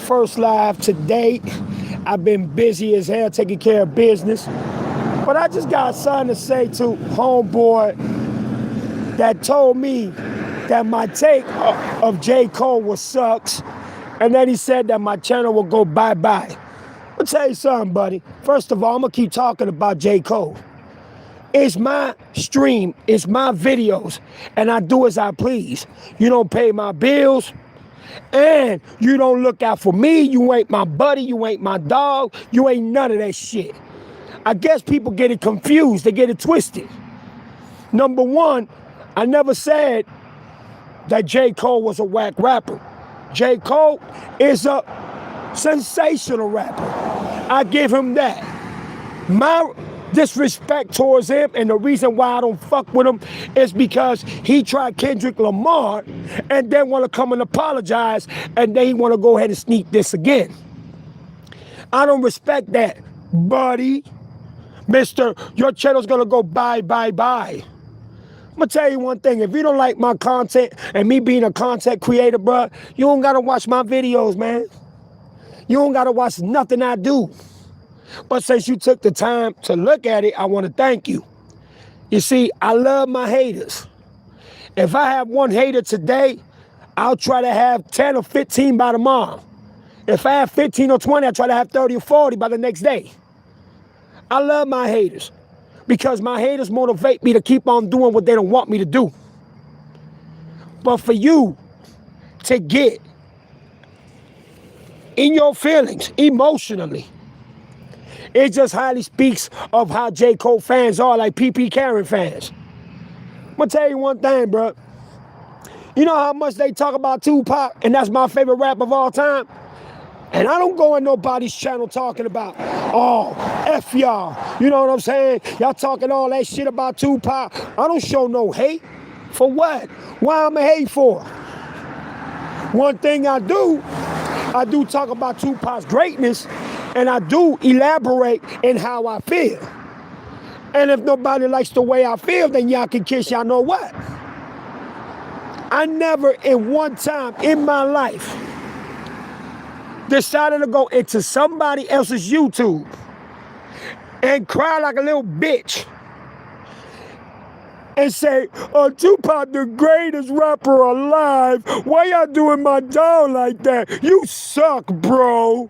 first live today. I've been busy as hell taking care of business. But I just got something to say to homeboy that told me that my take of J.Cole was sucks. And then he said that my channel will go bye-bye. I'll tell you something, buddy. First of all, I'm going to keep talking about J.Cole. It's my stream, it's my videos, and I do as I please. You don't pay my bills, and you don't look out for me. You ain't my buddy, you ain't my dog, you ain't none of that shit. I guess people get it confused, they get it twisted. Number one, I never said that J. Cole was a whack rapper. J. Cole is a sensational rapper. I give him that. My disrespect towards him and the reason why I don't fuck with him is because he tried Kendrick Lamar and then want to come and apologize and then he want to go ahead and sneak this again. I don't respect that, buddy. Mister, your channel's gonna go bye, bye, bye. I'm gonna tell you one thing, if you don't like my content and me being a content creator, bro, you don't gotta watch my videos, man. You don't gotta watch nothing I do. But since you took the time to look at it, I want to thank you. You see, I love my haters. If I have one hater today, I'll try to have 10 or 15 by tomorrow. If I have 15 or 20, I'll try to have 30 or 40 by the next day. I love my haters because my haters motivate me to keep on doing what they don't want me to do. But for you to get in your feelings emotionally, it just highly speaks of how J. Cole fans are, like PP Karen fans. I'm gonna tell you one thing, bro. You know how much they talk about Tupac, and that's my favorite rap of all time? And I don't go on nobody's channel talking about, oh, F y'all. You know what I'm saying? Y'all talking all that shit about Tupac. I don't show no hate. For what? Why I'm a hate for? One thing I do talk about Tupac's greatness, and I do elaborate in how I feel. And if nobody likes the way I feel, then y'all can kiss y'all know what. I never in one time in my life decided to go into somebody else's YouTube and cry like a little bitch and say, oh, Tupac the greatest rapper alive. Why y'all doing my dog like that? You suck, bro.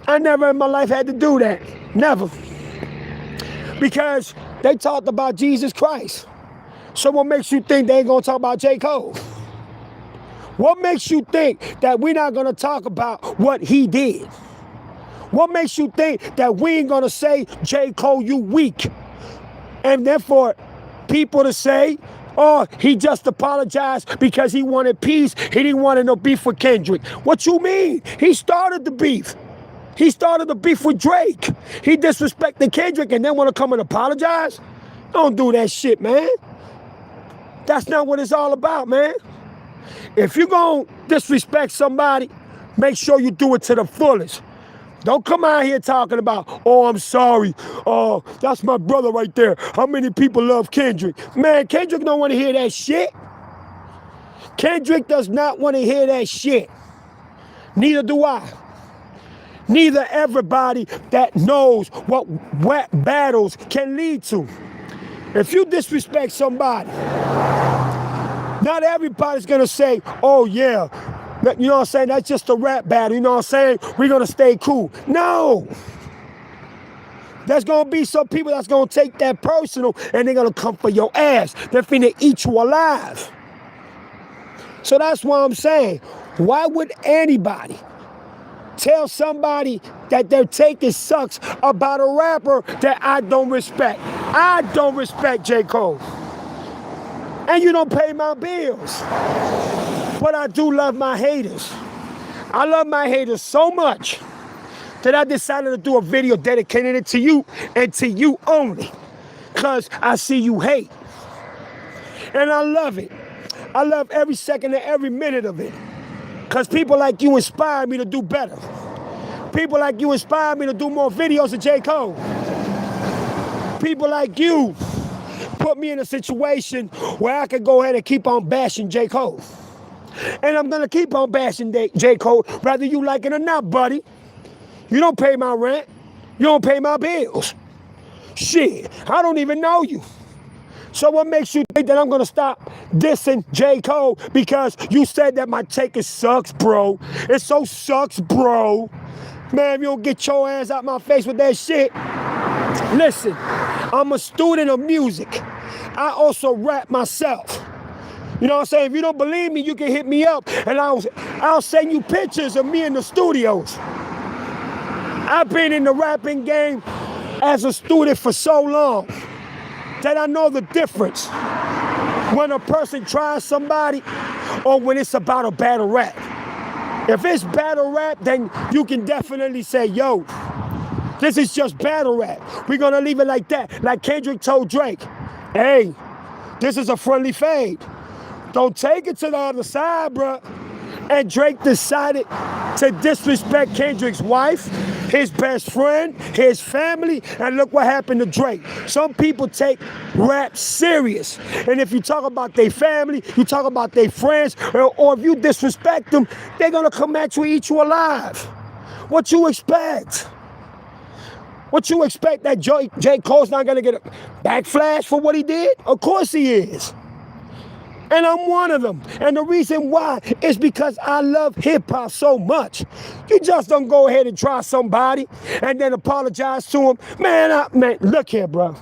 I never in my life had to do that. Never. Because they talked about Jesus Christ. So what makes you think they ain't gonna talk about J. Cole? What makes you think that we're not gonna talk about what he did? What makes you think that we ain't gonna say, J. Cole, you weak? And therefore, people to say, oh, he just apologized because he wanted peace. He didn't want no beef with Kendrick. What you mean? He started the beef. He started the beef with Drake. He disrespected Kendrick and then want to come and apologize? Don't do that shit, man. That's not what it's all about, man. If you're going to disrespect somebody, make sure you do it to the fullest. Don't come out here talking about, oh, I'm sorry. Oh, that's my brother right there. How many people love Kendrick? Man, Kendrick don't want to hear that shit. Kendrick does not want to hear that shit. Neither do I. Neither everybody that knows what wet battles can lead to. If you disrespect somebody, not everybody's gonna say, oh yeah, you know what I'm saying, that's just a rap battle, you know what I'm saying, we're gonna stay cool. No. There's gonna be some people that's gonna take that personal and they're gonna come for your ass. They're finna eat you alive. So that's why I'm saying, why would anybody tell somebody that their take is sucks about a rapper that I don't respect? I don't respect J. Cole. And you don't pay my bills. But I do love my haters. I love my haters so much that I decided to do a video dedicating it to you and to you only. Because I see you hate. And I love it. I love every second and every minute of it. Because people like you inspire me to do better. People like you inspire me to do more videos of J. Cole. People like you put me in a situation where I can go ahead and keep on bashing J. Cole. And I'm going to keep on bashing J. Cole, whether you like it or not, buddy. You don't pay my rent. You don't pay my bills. Shit, I don't even know you. So what makes you think that I'm going to stop dissing J. Cole because you said that my take it sucks, bro? It so sucks, bro. Man, if you don't get your ass out my face with that shit. Listen, I'm a student of music. I also rap myself. You know what I'm saying? If you don't believe me, you can hit me up and I'll send you pictures of me in the studios. I've been in the rapping game as a student for so long that I know the difference when a person tries somebody or when it's about a battle rap. If it's battle rap, then you can definitely say, yo, this is just battle rap. We're going to leave it like that. Like Kendrick told Drake, hey, this is a friendly fade. Don't take it to the other side, bro. And Drake decided to disrespect Kendrick's wife, his best friend, his family, and look what happened to Drake. Some people take rap serious. And if you talk about their family, you talk about their friends, or if you disrespect them, they're going to come at you and eat you alive. What you expect? What you expect that J. Cole's not going to get a backflash for what he did? Of course he is. And I'm one of them. And the reason why is because I love hip-hop so much. You just don't go ahead and try somebody and then apologize to them. Man, look here, bro.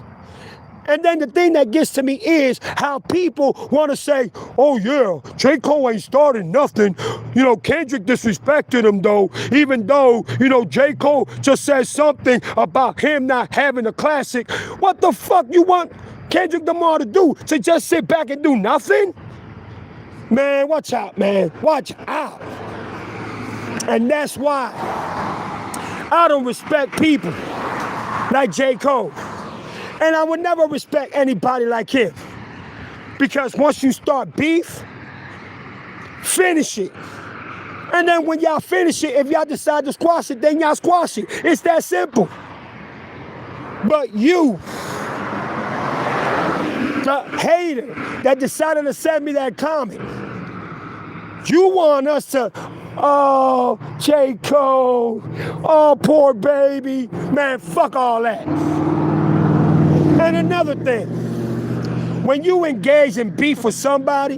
And then the thing that gets to me is how people want to say, oh, yeah, J. Cole ain't started nothing. You know, Kendrick disrespected him, though, even though, you know, J. Cole just said something about him not having a classic. What the fuck you want Kendrick Lamar to do? To just sit back and do nothing? Man, watch out, man. Watch out. And that's why I don't respect people like J. Cole. And I would never respect anybody like him. Because once you start beef, finish it. And then when y'all finish it, if y'all decide to squash it, then y'all squash it. It's that simple. But you, the hater that decided to send me that comment, you want us to, oh, J. Cole, oh, poor baby. Man, fuck all that. And another thing, when you engage in beef with somebody,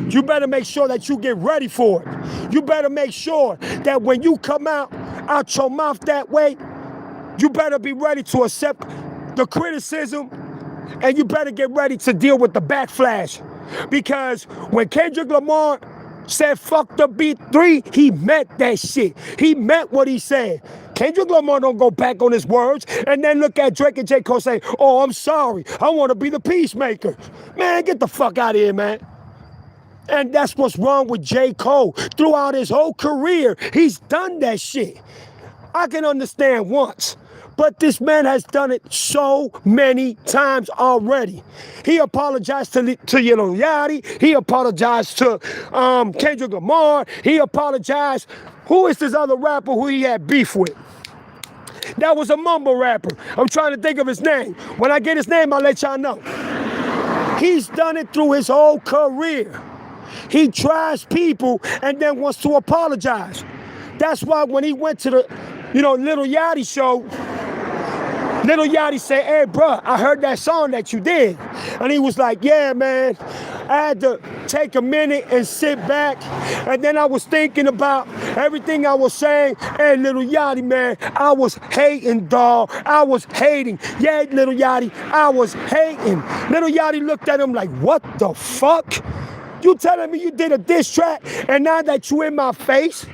you better make sure that you get ready for it. You better make sure that when you come out your mouth that way, you better be ready to accept the criticism, and you better get ready to deal with the backflash. Because when Kendrick Lamar said fuck the beat 3, he meant that shit. He meant what he said. Kendrick Lamar don't go back on his words and then look at Drake and J. Cole say, oh, I'm sorry, I want to be the peacemaker. Man, get the fuck out of here, man. And that's what's wrong with J. Cole. Throughout his whole career, he's done that shit. I can understand once, but this man has done it so many times already. He apologized to Lil Yachty. He apologized to Kendrick Lamar. He apologized. Who is this other rapper who he had beef with? That was a mumble rapper. I'm trying to think of his name. When I get his name, I'll let y'all know. He's done it through his whole career. He tries people and then wants to apologize. That's why when he went to the, Lil Yachty show, Lil Yachty said, hey, bro, I heard that song that you did. And he was like, yeah, man, I had to take a minute and sit back. And then I was thinking about everything I was saying. Hey, Lil Yachty, man, I was hating, dawg. I was hating. Yeah, Lil Yachty, I was hating. Lil Yachty looked at him like, what the fuck? You telling me you did a diss track and now that you in my face,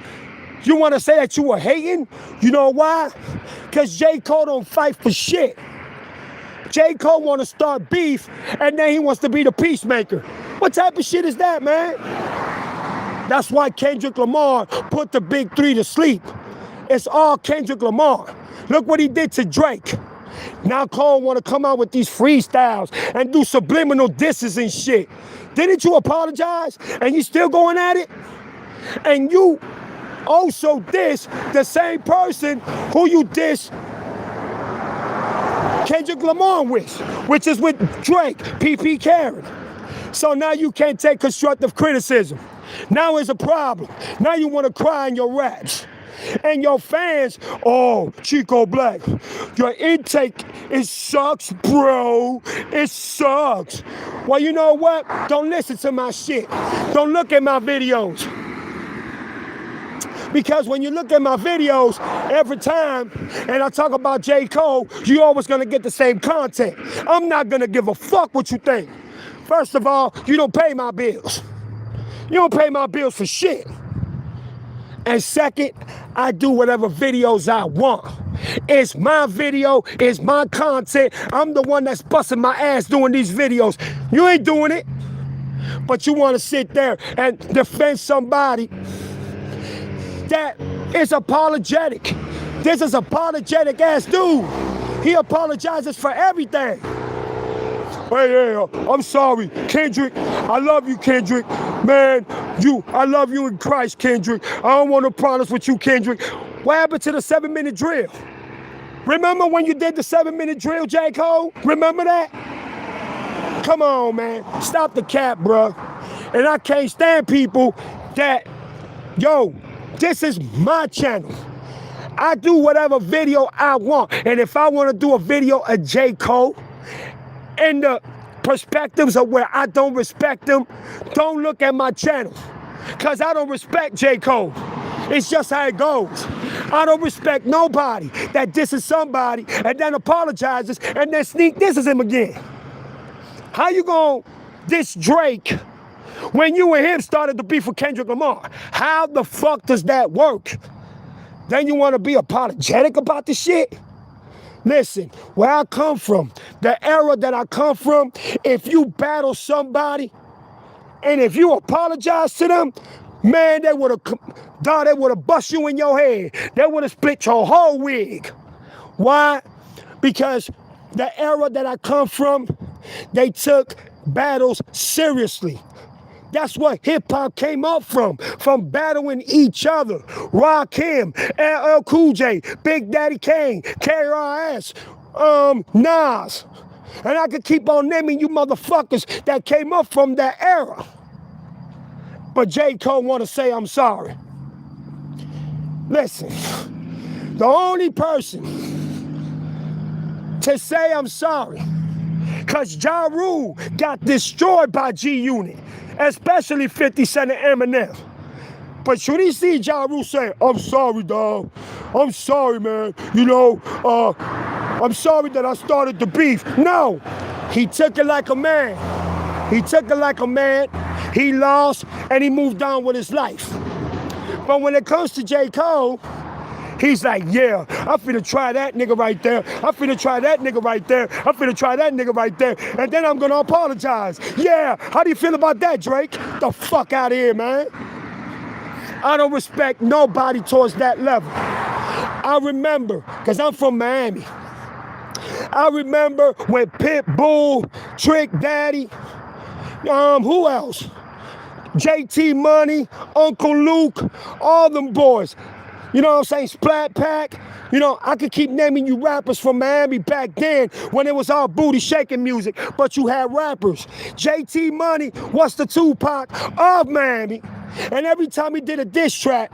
you want to say that you were hating? You know why? Because J. Cole don't fight for shit. J. Cole want to start beef and then he wants to be the peacemaker. What type of shit is that, man? That's why Kendrick Lamar put the big 3 to sleep. It's all Kendrick Lamar. Look what he did to Drake. Now Cole want to come out with these freestyles and do subliminal disses and shit. Didn't you apologize? And you still going at it? And you also diss the same person who you diss Kendrick Lamar with, which is with Drake, PP Karen. So now you can't take constructive criticism. Now it's a problem. Now you want to cry in your raps. And your fans, oh, Chico Black, your intake, it sucks, bro. It sucks. Well, you know what? Don't listen to my shit. Don't look at my videos. Because when you look at my videos every time, and I talk about J.Cole, you always gonna get the same content. I'm not gonna give a fuck what you think. First of all, you don't pay my bills. You don't pay my bills for shit. And second, I do whatever videos I want. It's my video, it's my content. I'm the one that's busting my ass doing these videos. You ain't doing it. But you want to sit there and defend somebody that is apologetic. This is apologetic ass dude. He apologizes for everything. Hey, I'm sorry, Kendrick. I love you, Kendrick. Man, I love you in Christ, Kendrick. I don't want to promise with you, Kendrick. What happened to the 7-minute drill? Remember when you did the 7-minute drill, J. Cole? Remember that? Come on, man. Stop the cap, bro. And I can't stand people that, yo, this is my channel. I do whatever video I want. And if I want to do a video of J. Cole, and the perspectives of where I don't respect them, don't look at my channel. Because I don't respect J. Cole. It's just how it goes. I don't respect nobody that disses somebody and then apologizes and then sneak disses him again. How you gonna diss Drake when you and him started to beef with Kendrick Lamar? How the fuck does that work? Then you want to be apologetic about the shit? Listen, where I come from, the era that I come from, if you battle somebody and if you apologize to them, man, they would have bust you in your head. They would have split your whole wig. Why? Because the era that I come from, they took battles seriously. That's what hip-hop came up from battling each other. Rakim, LL Cool J, Big Daddy Kane, KRS, Nas. And I could keep on naming you motherfuckers that came up from that era. But J. Cole want to say I'm sorry. Listen, the only person to say I'm sorry, because Ja Rule got destroyed by G-Unit, especially 50 Cent and Eminem. But should he see Ja Rule say, I'm sorry, dog. I'm sorry, man. You know, I'm sorry that I started the beef. No, he took it like a man. He took it like a man. He lost, and he moved on with his life. But when it comes to J. Cole, he's like, yeah, I'm finna try that nigga right there. I'm finna try that nigga right there. I'm finna try that nigga right there. And then I'm gonna apologize. Yeah, how do you feel about that, Drake? The fuck out of here, man. I don't respect nobody towards that level. I remember, because I'm from Miami. I remember when Pitbull, Trick Daddy, who else? JT Money, Uncle Luke, all them boys. You know what I'm saying? Splat Pack. You know, I could keep naming you rappers from Miami back then when it was all booty shaking music, but you had rappers. JT Money was the Tupac of Miami. And every time he did a diss track,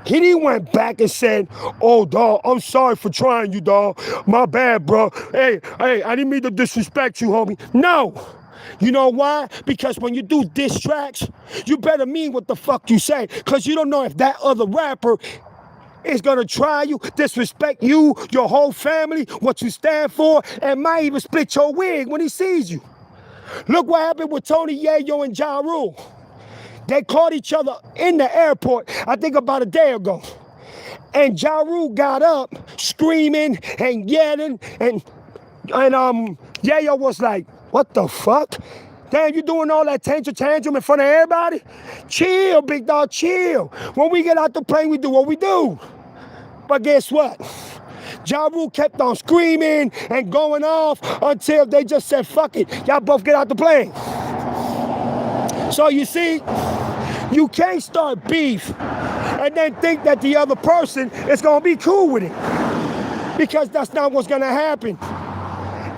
he didn't went back and said, oh, dog, I'm sorry for trying you, dog. My bad, bro. Hey, I didn't mean to disrespect you, homie. No. You know why? Because when you do diss tracks, you better mean what the fuck you say. Because you don't know if that other rapper is going to try you, disrespect you, your whole family, what you stand for, and might even split your wig when he sees you. Look what happened with Tony Yayo and Ja Rule. They caught each other in the airport, I think about a day ago. And Ja Rule got up screaming and yelling, and Yayo was like, what the fuck? Damn, you doing all that tantrum in front of everybody? Chill, big dog, chill. When we get out the plane, we do what we do. But guess what? Ja Rule kept on screaming and going off until they just said, fuck it, y'all both get out the plane. So you see, you can't start beef and then think that the other person is gonna be cool with it. Because that's not what's gonna happen.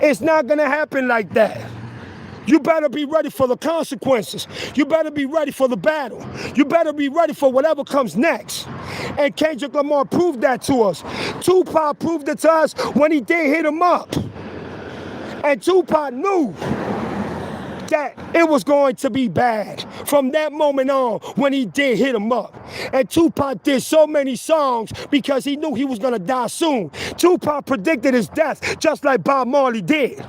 It's not gonna happen like that. You better be ready for the consequences. You better be ready for the battle. You better be ready for whatever comes next. And Kendrick Lamar proved that to us. Tupac proved it to us when he did hit him up. And Tupac knew that it was going to be bad from that moment on when he did hit him up. And Tupac did so many songs because he knew he was going to die soon. Tupac predicted his death just like Bob Marley did.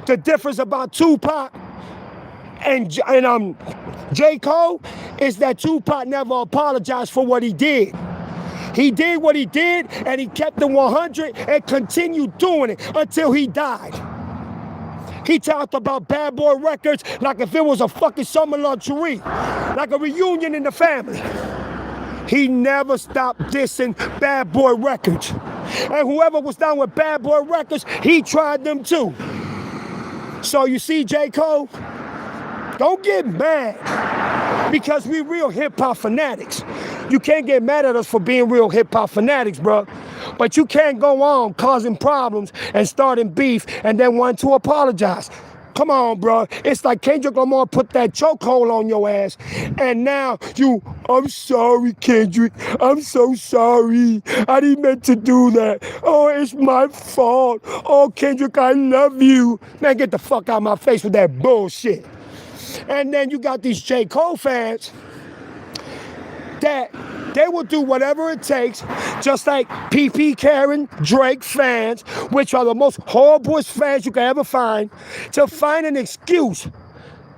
The difference about Tupac and J. Cole is that Tupac never apologized for what he did. He did what he did, and he kept it 100 and continued doing it until he died. He talked about Bad Boy Records like if it was a fucking summer luxury, like a reunion in the family. He never stopped dissing Bad Boy Records. And whoever was down with Bad Boy Records, he tried them too. So you see, J. Cole, don't get mad because we real hip-hop fanatics. You can't get mad at us for being real hip-hop fanatics, bro. But you can't go on causing problems and starting beef and then want to apologize. Come on, bro. It's like Kendrick Lamar put that chokehold on your ass. And now I'm sorry, Kendrick. I'm so sorry. I didn't mean to do that. Oh, it's my fault. Oh, Kendrick, I love you. Man, get the fuck out of my face with that bullshit. And then you got these J. Cole fans that they will do whatever it takes, just like P.P. Karen, Drake fans, which are the most horriblest fans you can ever find, to find an excuse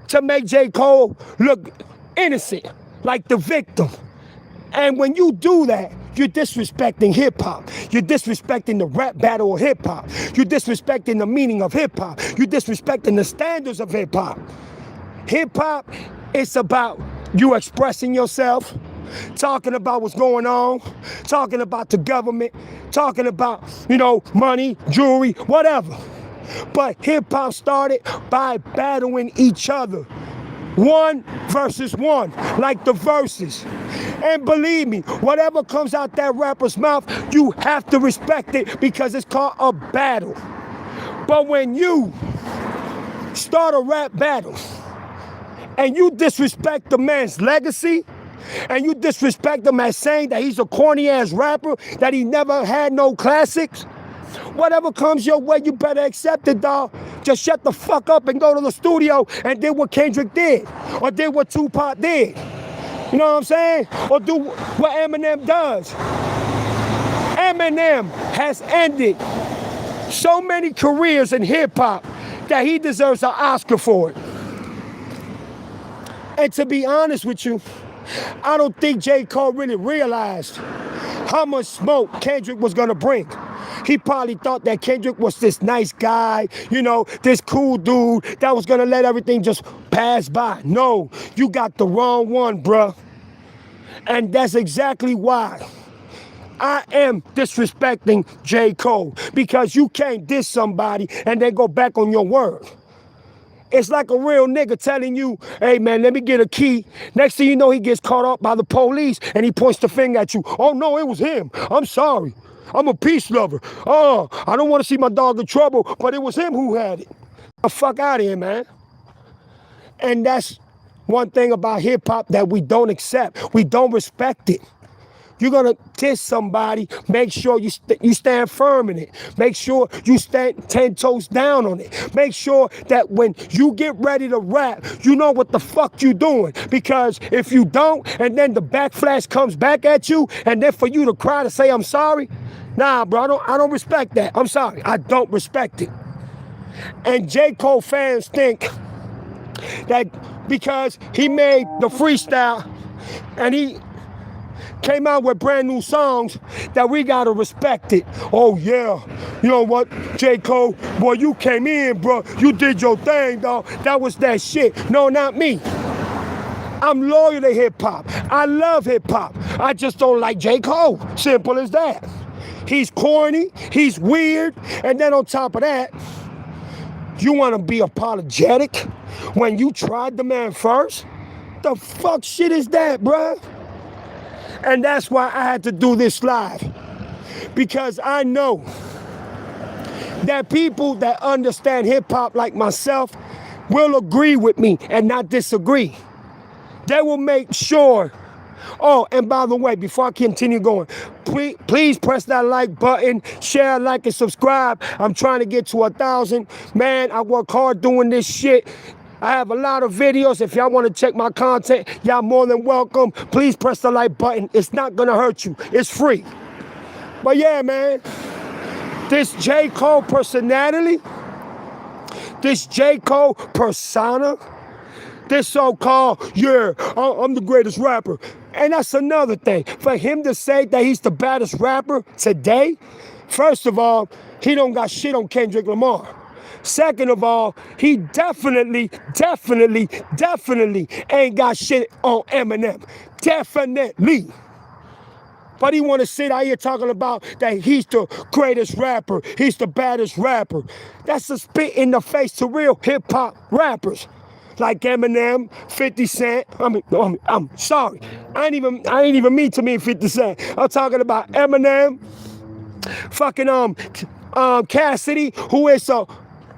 to make J. Cole look innocent, like the victim. And when you do that, you're disrespecting hip-hop. You're disrespecting the rap battle of hip-hop. You're disrespecting the meaning of hip-hop. You're disrespecting the standards of hip-hop. Hip-hop is about you expressing yourself, talking about what's going on, talking about the government, talking about, money, jewelry, whatever. But hip-hop started by battling each other. One versus one, like the verses. And believe me, whatever comes out that rapper's mouth, you have to respect it because it's called a battle. But when you start a rap battle and you disrespect the man's legacy, and you disrespect him as saying that he's a corny-ass rapper, that he never had no classics, whatever comes your way, you better accept it, dog. Just shut the fuck up and go to the studio and did what Kendrick did, or did what Tupac did. You know what I'm saying? Or do what Eminem does. Eminem has ended so many careers in hip-hop that he deserves an Oscar for it. And to be honest with you, I don't think J. Cole really realized how much smoke Kendrick was gonna bring. He probably thought that Kendrick was this nice guy, this cool dude that was gonna let everything just pass by. No, you got the wrong one, bruh. And that's exactly why I am disrespecting J. Cole, because you can't diss somebody and then go back on your word. It's like a real nigga telling you, hey man, let me get a key. Next thing you know, he gets caught up by the police and he points the finger at you. Oh no, it was him. I'm sorry. I'm a peace lover. Oh, I don't want to see my dog in trouble, but it was him who had it. Get the fuck out of here, man. And that's one thing about hip hop that we don't accept. We don't respect it. You're going to diss somebody, make sure you stand firm in it. Make sure you stand 10 toes down on it. Make sure that when you get ready to rap, you know what the fuck you doing. Because if you don't, and then the backflash comes back at you, and then for you to cry to say, I'm sorry, nah, bro, I don't respect that. I'm sorry, I don't respect it. And J. Cole fans think that because he made the freestyle, and he came out with brand new songs, that we gotta respect it. Oh yeah, you know what, J. Cole, boy, you came in, bro. You did your thing, dog. That was that shit. No, not me. I'm loyal to hip hop. I love hip hop. I just don't like J. Cole. Simple as that. He's corny, he's weird, and then on top of that, you wanna be apologetic when you tried the man first? The fuck shit is that, bruh? And that's why I had to do this live, because I know that people that understand hip-hop like myself, will agree with me and not disagree. They will make sure. Oh, and by the way, before I continue going, please press that like button, share, like, and subscribe. I'm trying to get to 1,000. Man, I work hard doing this shit. I have a lot of videos. If y'all want to check my content, y'all more than welcome. Please press the like button. It's not going to hurt you. It's free. But yeah, man, this J.Cole personality, this J.Cole persona, this so-called, yeah, I'm the greatest rapper. And that's another thing. For him to say that he's the baddest rapper today, first of all, he don't got shit on Kendrick Lamar. Second of all, he definitely ain't got shit on Eminem. Definitely. But he want to sit out here talking about that he's the greatest rapper, he's the baddest rapper. That's a spit in the face to real hip-hop rappers. Like Eminem, 50 Cent. I'm sorry. I ain't even mean to mean 50 Cent. I'm talking about Eminem, fucking Cassidy, who is a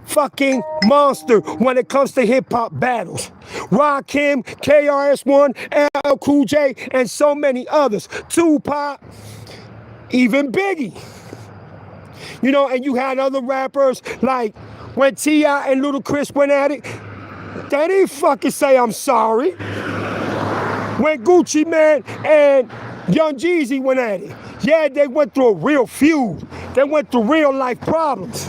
fucking monster when it comes to hip-hop battles. Rakim, KRS-One, LL Cool J, and so many others. Tupac, even Biggie. You know, and you had other rappers like when T.I. and Ludacris went at it, they didn't fucking say I'm sorry. When Gucci Mane and Young Jeezy went at it, yeah, they went through a real feud. They went through real life problems.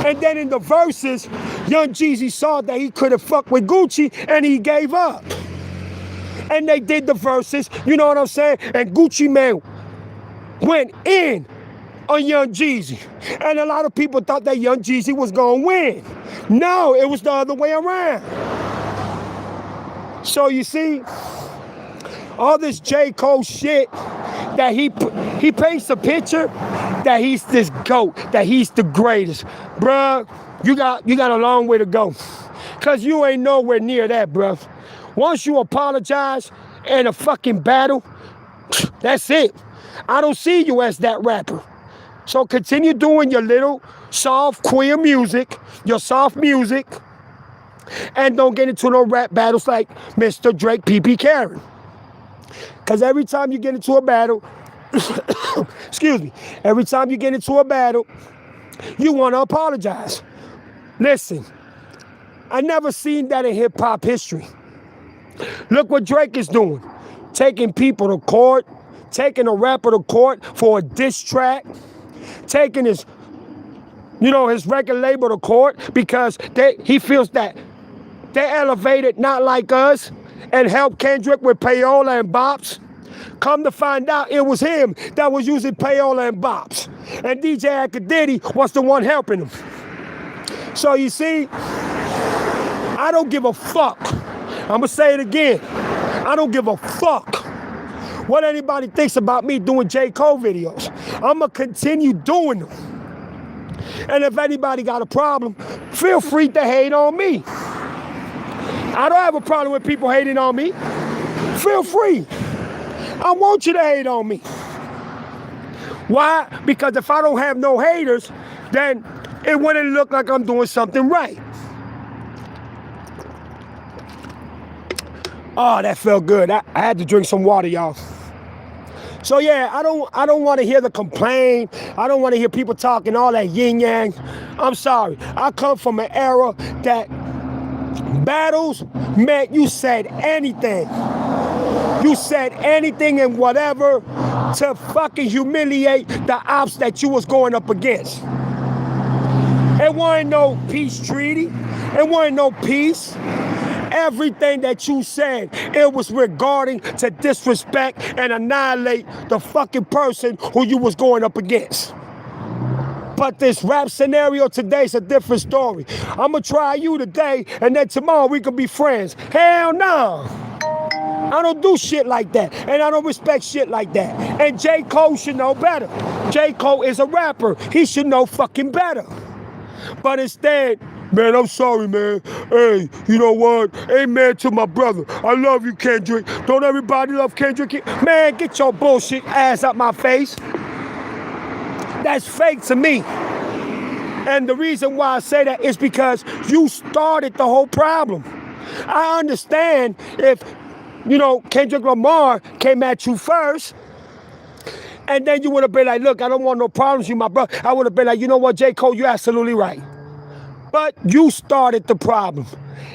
And then in the verses, Young Jeezy saw that he couldn't fuck with Gucci and he gave up. And they did the verses, you know what I'm saying? And Gucci Mane went in on Young Jeezy. And a lot of people thought that Young Jeezy was gonna win. No, it was the other way around. So you see, all this J.Cole shit that he paints a picture that he's this GOAT, that he's the greatest. Bruh, you got a long way to go. Cause you ain't nowhere near that, bruh. Once you apologize in a fucking battle, that's it. I don't see you as that rapper. So continue doing your little soft queer music, your soft music, and don't get into no rap battles like Mr. Drake, P.P. Karen. Because every time you get into a battle, excuse me, every time you get into a battle, you want to apologize. Listen, I never seen that in hip-hop history. Look what Drake is doing. Taking people to court, taking a rapper to court for a diss track, taking his record label to court because he feels that they elevated not like us and helped Kendrick with payola and bops. Come to find out it was him that was using payola and bops. And DJ Akadidi was the one helping him. So you see, I don't give a fuck. I'm gonna say it again. I don't give a fuck what anybody thinks about me doing J.Cole videos. I'm gonna continue doing them. And if anybody got a problem, feel free to hate on me. I don't have a problem with people hating on me. Feel free. I want you to hate on me. Why? Because if I don't have no haters, then it wouldn't look like I'm doing something right. Oh, that felt good. I had to drink some water, y'all. So yeah, I don't want to hear the complaint. I don't want to hear people talking all that yin yang. I'm sorry. I come from an era that battles meant you said anything. You said anything and whatever to fucking humiliate the ops that you was going up against. It wasn't no peace treaty. It wasn't no peace. Everything that you said, it was regarding to disrespect and annihilate the fucking person who you was going up against. But this rap scenario today's a different story. I'ma try you today, and then tomorrow we could be friends. Hell no. I don't do shit like that, and I don't respect shit like that. And J. Cole should know better. J. Cole is a rapper. He should know fucking better. But instead, man, I'm sorry, man. Hey, you know what? Amen to my brother. I love you, Kendrick. Don't everybody love Kendrick? Man, get your bullshit ass out my face. That's fake to me. And the reason why I say that is because you started the whole problem. I understand if, Kendrick Lamar came at you first, and then you would have been like, look, I don't want no problems, you my brother. I would have been like, you know what, J. Cole, you're absolutely right. But you started the problem.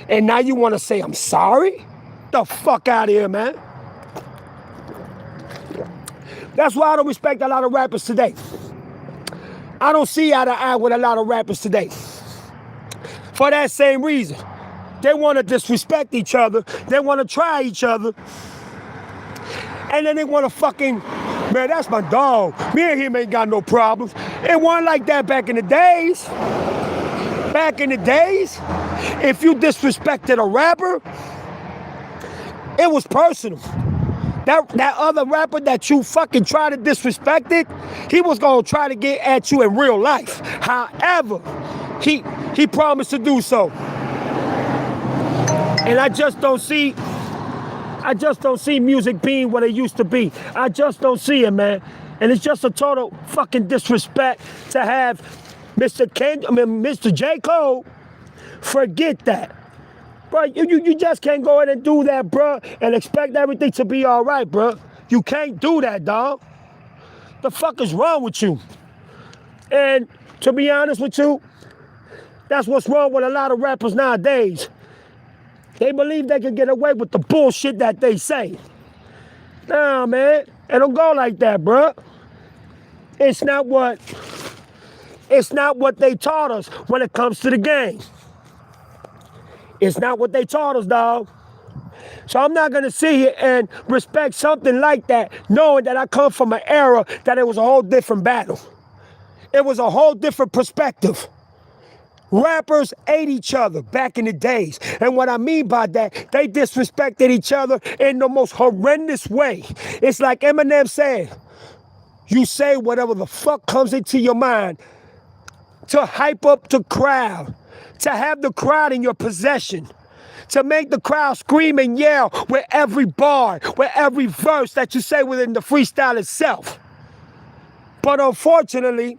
And now you want to say, I'm sorry? The fuck out of here, man. That's why I don't respect a lot of rappers today. I don't see eye to eye with a lot of rappers today. For that same reason. They want to disrespect each other. They want to try each other. And then they want to fucking, man, that's my dog. Me and him ain't got no problems. It wasn't like that back in the days. Back in the days, if you disrespected a rapper, it was personal. That other rapper that you fucking tried to disrespect it, he was gonna try to get at you in real life. However, he promised to do so. And I just don't see music being what it used to be. I just don't see it, man. And it's just a total fucking disrespect to have Mr. J. Cole forget that. Bro, you just can't go in and do that, bro, and expect everything to be all right, bro. You can't do that, dog. The fuck is wrong with you? And to be honest with you, that's what's wrong with a lot of rappers nowadays. They believe they can get away with the bullshit that they say. Nah, man, it don't go like that, bro. It's not what they taught us when it comes to the game. It's not what they taught us, dog. So I'm not gonna sit here and respect something like that, knowing that I come from an era that it was a whole different battle. It was a whole different perspective. Rappers ate each other back in the days. And what I mean by that, they disrespected each other in the most horrendous way. It's like Eminem said, you say whatever the fuck comes into your mind to hype up the crowd, to have the crowd in your possession, to make the crowd scream and yell with every bar, with every verse that you say within the freestyle itself. But unfortunately,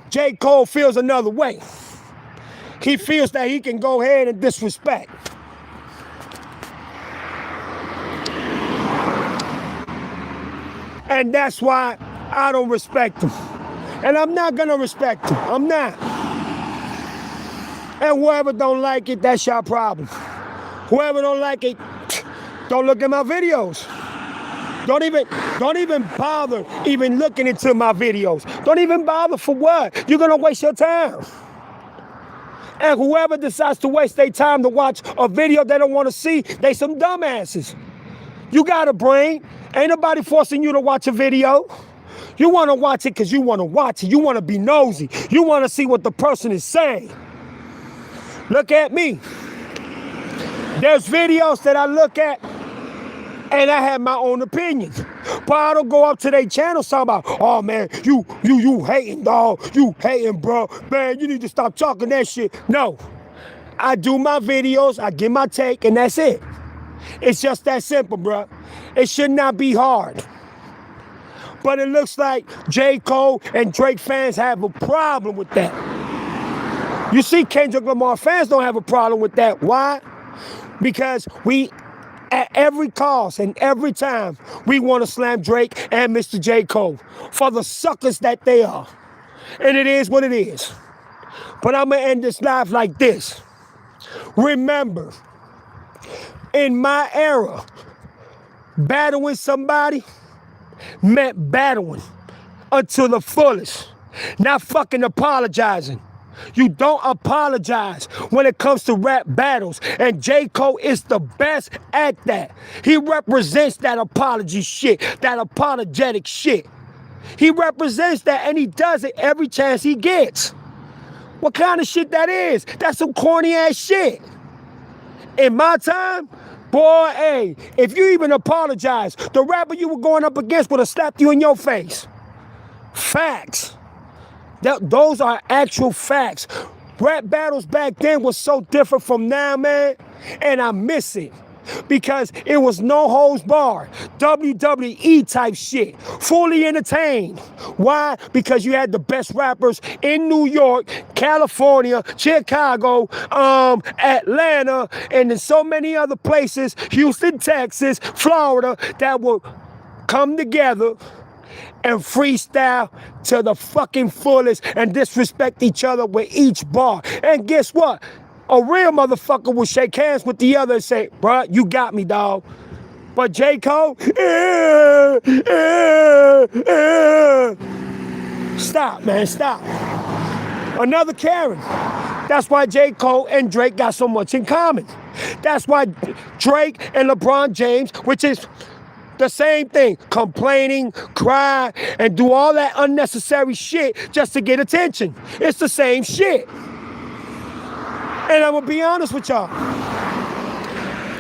J. Cole feels another way. He feels that he can go ahead and disrespect. And that's why I don't respect him. And I'm not gonna respect him. I'm not. And whoever don't like it, that's your problem. Whoever don't like it, don't look at my videos. Don't even bother even looking into my videos. Don't even bother for what? You're gonna waste your time. And whoever decides to waste their time to watch a video they don't want to see, they some dumbasses. You got a brain. Ain't nobody forcing you to watch a video. You want to watch it because you want to watch it. You want to be nosy. You want to see what the person is saying. Look at me. There's videos that I look at and I have my own opinions. But I don't go up to their channel talking about, oh man, you hating, dog. You hating, bro. Man, you need to stop talking that shit. No. I do my videos, I give my take, and that's it. It's just that simple, bro. It should not be hard. But it looks like J. Cole and Drake fans have a problem with that. You see, Kendrick Lamar fans don't have a problem with that. Why? Because at every cost and every time, we want to slam Drake and Mr. J. Cole for the suckers that they are. And it is what it is. But I'm going to end this live like this. Remember, in my era, battling somebody meant battling until the fullest, not fucking apologizing. You don't apologize when it comes to rap battles, and J. Cole is the best at that. He represents that apology shit, that apologetic shit. He represents that, and he does it every chance he gets. What kind of shit that is? That's some corny ass shit. In my time, boy, hey, if you even apologize, the rapper you were going up against would have slapped you in your face. Facts. Those are actual facts. Rap battles back then was so different from now, man, and I miss it. Because it was no holds barred, WWE type shit, fully entertained. Why? Because you had the best rappers in New York, California, Chicago, Atlanta, and in so many other places, Houston, Texas, Florida, that would come together and freestyle to the fucking fullest and disrespect each other with each bar. And guess what? A real motherfucker will shake hands with the other and say, bruh, you got me, dog. But J.Cole, stop, man, stop. Another Karen. That's why J.Cole and Drake got so much in common. That's why Drake and LeBron James, which is the same thing, complaining, cry, and do all that unnecessary shit just to get attention. It's the same shit. And I'm gonna be honest with y'all.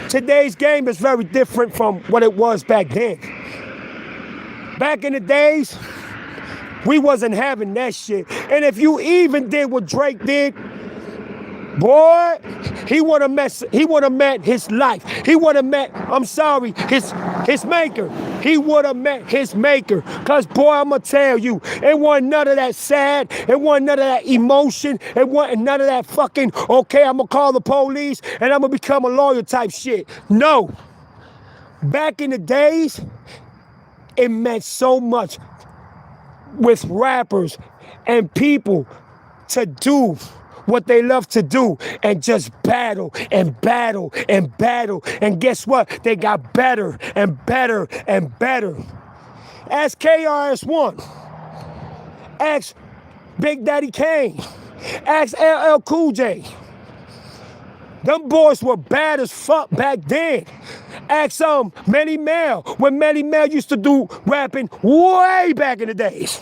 Today's game is very different from what it was back then. Back in the days, we wasn't having that shit. And if you even did what Drake did, boy, he would have met his life. He would have met, I'm sorry, his maker. He would have met his maker. Cause boy, I'ma tell you, it wasn't none of that sad, it wasn't none of that emotion, it wasn't none of that fucking, okay, I'ma call the police and I'ma become a lawyer type shit. No. Back in the days, it meant so much with rappers and people to do what they love to do and just battle and battle and battle. And guess what? They got better and better and better. Ask KRS-One. Ask Big Daddy Kane. Ask LL Cool J. Them boys were bad as fuck back then. Ask Melly Mel, when Melly Mel used to do rapping way back in the days.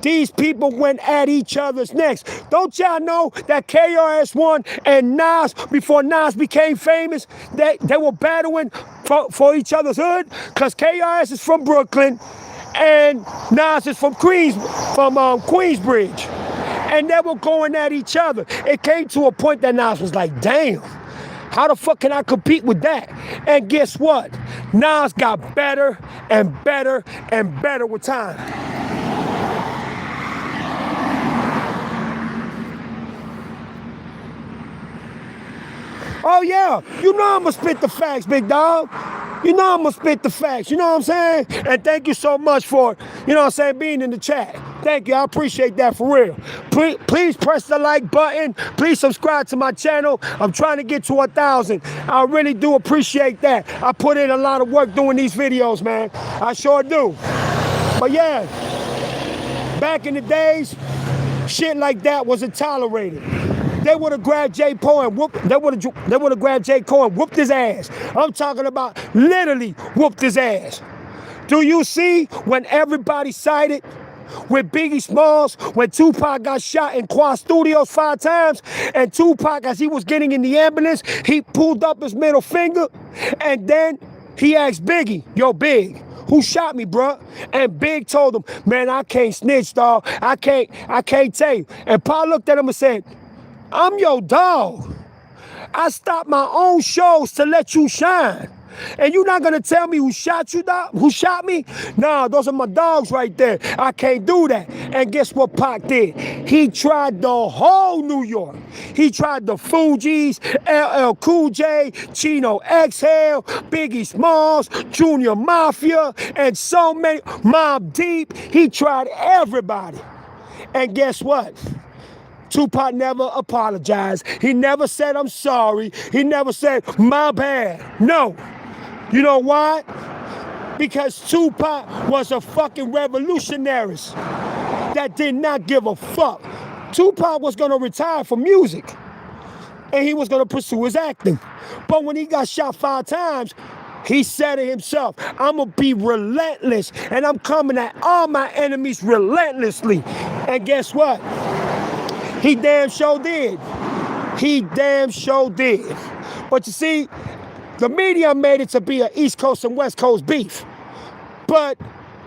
These people went at each other's necks. Don't y'all know that KRS-One and Nas, before Nas became famous, they were battling for each other's hood? Because KRS is from Brooklyn and Nas is from Queensbridge. And they were going at each other. It came to a point that Nas was like, damn, how the fuck can I compete with that? And guess what? Nas got better and better and better with time. Oh yeah, you know I'ma spit the facts, big dog. You know I'ma spit the facts, you know what I'm saying? And thank you so much for, you know what I'm saying, being in the chat. Thank you, I appreciate that for real. Please press the like button. Please subscribe to my channel. I'm trying to get to 1,000. I really do appreciate that. I put in a lot of work doing these videos, man. I sure do. But yeah, back in the days, shit like that wasn't tolerated. They would have grabbed J.Cole and whooped his ass. I'm talking about literally whooped his ass. Do you see when everybody sided with Biggie Smalls, when Tupac got shot in Quad Studios 5 times, and Tupac, as he was getting in the ambulance, he pulled up his middle finger, and then he asked Biggie, yo, Big, who shot me, bruh? And Big told him, man, I can't snitch, dog. I can't tell you. And Paul looked at him and said, I'm your dog. I stopped my own shows to let you shine. And you're not gonna tell me who shot you, dog? Who shot me? Nah, those are my dogs right there. I can't do that. And guess what Pac did? He tried the whole New York. He tried the Fugees, LL Cool J, Chino Exhale, Biggie Smalls, Junior Mafia, and so many, Mobb Deep. He tried everybody. And guess what? Tupac never apologized. He never said, I'm sorry. He never said, my bad. No. You know why? Because Tupac was a fucking revolutionary that did not give a fuck. Tupac was going to retire from music, and he was going to pursue his acting. But when he got shot 5 times, he said it himself, I'm going to be relentless, and I'm coming at all my enemies relentlessly. And guess what? He damn sure did. He damn sure did. But you see, the media made it to be an East Coast and West Coast beef. But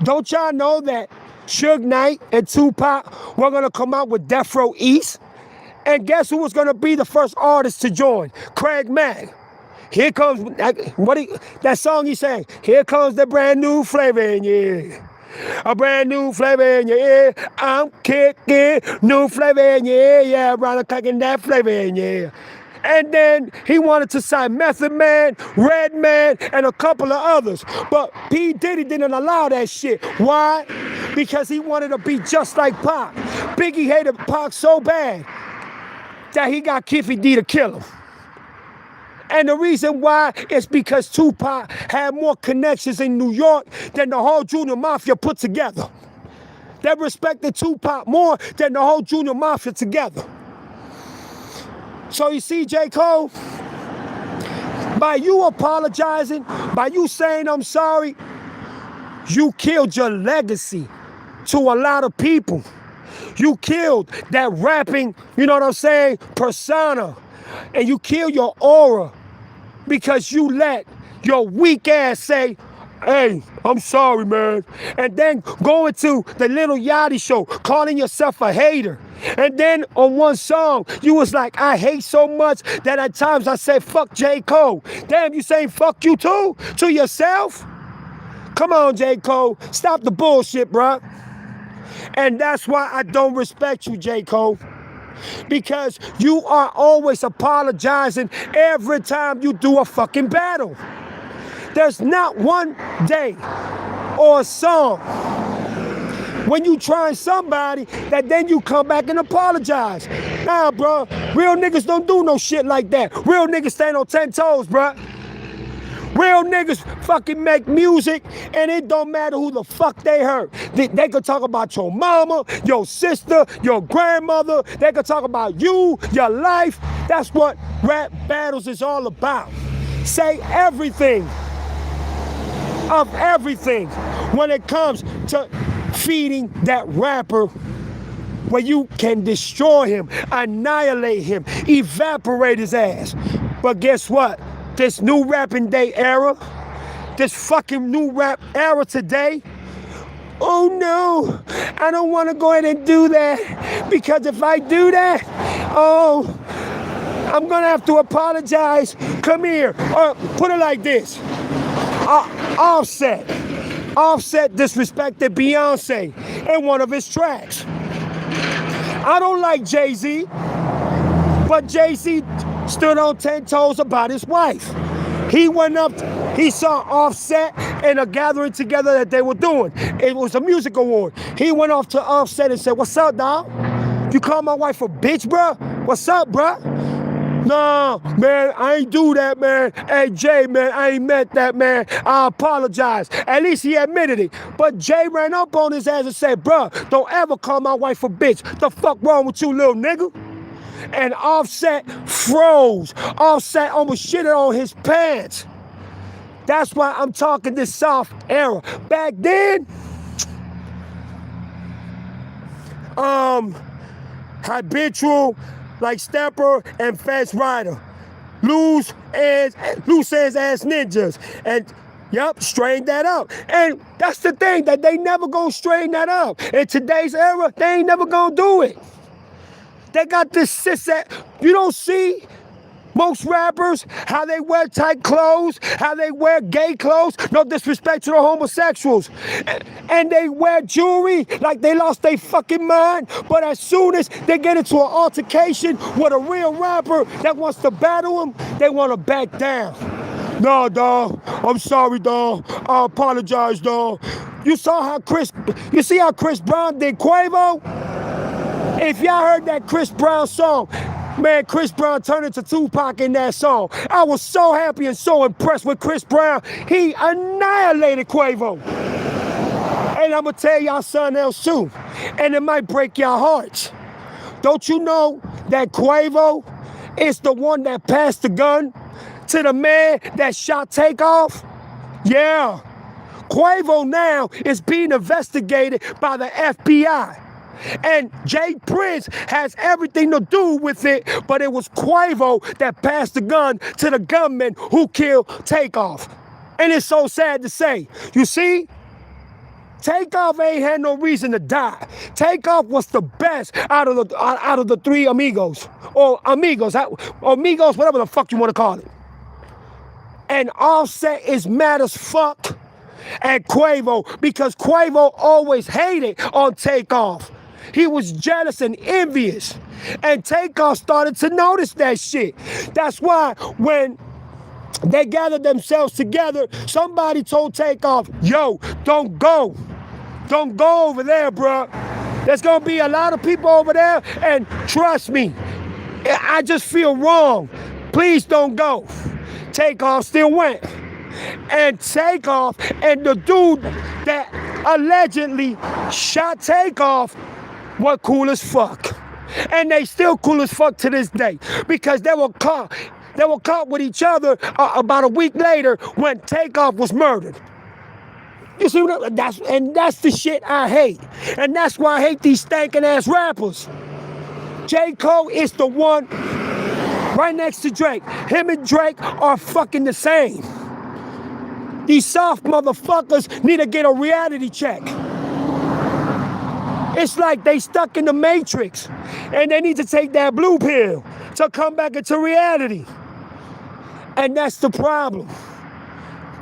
don't y'all know that Suge Knight and Tupac were going to come out with Death Row East? And guess who was going to be the first artist to join? Craig Mack. Here comes, that song he sang, here comes the brand new flavor in your ear. A brand new flavor in your ear. I'm kicking new flavor in your ear. Yeah, Ronald clicking that flavor in your ear. And then he wanted to sign Method Man, Redman, and a couple of others. But P. Diddy didn't allow that shit. Why? Because he wanted to be just like Pac. Biggie hated Pac so bad that he got Kiffy D to kill him. And the reason why is because Tupac had more connections in New York than the whole Junior Mafia put together. They respected Tupac more than the whole Junior Mafia together. So you see, J. Cole, by you apologizing, by you saying I'm sorry, you killed your legacy to a lot of people. You killed that rapping, you know what I'm saying, persona. And you killed your aura because you let your weak ass say, hey, I'm sorry, man. And then going to the Little Yachty show, calling yourself a hater. And then on one song, you was like, I hate so much that at times I said, fuck J. Cole. Damn, you saying fuck you too? To yourself? Come on, J. Cole. Stop the bullshit, bruh. And that's why I don't respect you, J. Cole. Because you are always apologizing every time you do a fucking battle. There's not one day or a song when you try somebody that then you come back and apologize. Nah, bro, real niggas don't do no shit like that. Real niggas stand on 10 toes, bro. Real niggas fucking make music and it don't matter who the fuck they hurt. They could talk about your mama, your sister, your grandmother. They could talk about you, your life. That's what rap battles is all about. Say everything of everything when it comes to feeding that rapper where you can destroy him, annihilate him, evaporate his ass. But guess what? This new rapping day era, this fucking new rap era today, oh no, I don't want to go ahead and do that because if I do that, oh, I'm going to have to apologize. Come here. Or put it like this. Offset disrespected Beyonce in one of his tracks. I don't like Jay-Z, but Jay-Z stood on 10 toes about his wife. He went up, he saw Offset in a gathering together that they were doing. It was a music award. He went off to Offset and said, what's up, dog? You call my wife a bitch, bruh? What's up, bruh? Nah, man, I ain't do that, man. Hey, Jay, man, I ain't meant that, man. I apologize. At least he admitted it. But Jay ran up on his ass and said, bruh, don't ever call my wife a bitch. The fuck wrong with you, little nigga? And Offset froze. Offset almost shitted on his pants. That's why I'm talking this soft era. Back then, habitual, like Stepper and Fast Rider. Loose ends ass ninjas. And yup, straighten that up. And that's the thing, that they never gonna straighten that up. In today's era, they ain't never gonna do it. They got this you don't see most rappers, how they wear tight clothes, how they wear gay clothes, no disrespect to the homosexuals. And they wear jewelry like they lost their fucking mind, but as soon as they get into an altercation with a real rapper that wants to battle them, they want to back down. No, dawg, I'm sorry, dawg, I apologize, dawg. You see how Chris Brown did Quavo? If y'all heard that Chris Brown song, man, Chris Brown turned into Tupac in that song. I was so happy and so impressed with Chris Brown. He annihilated Quavo. And I'm going to tell y'all something else too. And it might break y'all hearts. Don't you know that Quavo is the one that passed the gun to the man that shot Takeoff? Yeah. Quavo now is being investigated by the FBI. And Jay Prince has everything to do with it, but it was Quavo that passed the gun to the gunman who killed Takeoff. And it's so sad to say. You see, Takeoff ain't had no reason to die. Takeoff was the best out of the three amigos. Or amigos, whatever the fuck you want to call it. And Offset is mad as fuck at Quavo because Quavo always hated on Takeoff. He was jealous and envious. And Takeoff started to notice that shit. That's why when they gathered themselves together, somebody told Takeoff, yo, don't go. Don't go over there, bro. There's gonna be a lot of people over there, and trust me, I just feel wrong. Please don't go. Takeoff still went. And Takeoff and the dude that allegedly shot Takeoff were cool as fuck. And they still cool as fuck to this day because they were caught with each other about a week later when Takeoff was murdered. You see what that's the shit I hate. And that's why I hate these stinking ass rappers. J.Cole is the one right next to Drake. Him and Drake are fucking the same. These soft motherfuckers need to get a reality check. It's like they stuck in the Matrix and they need to take that blue pill to come back into reality. And that's the problem.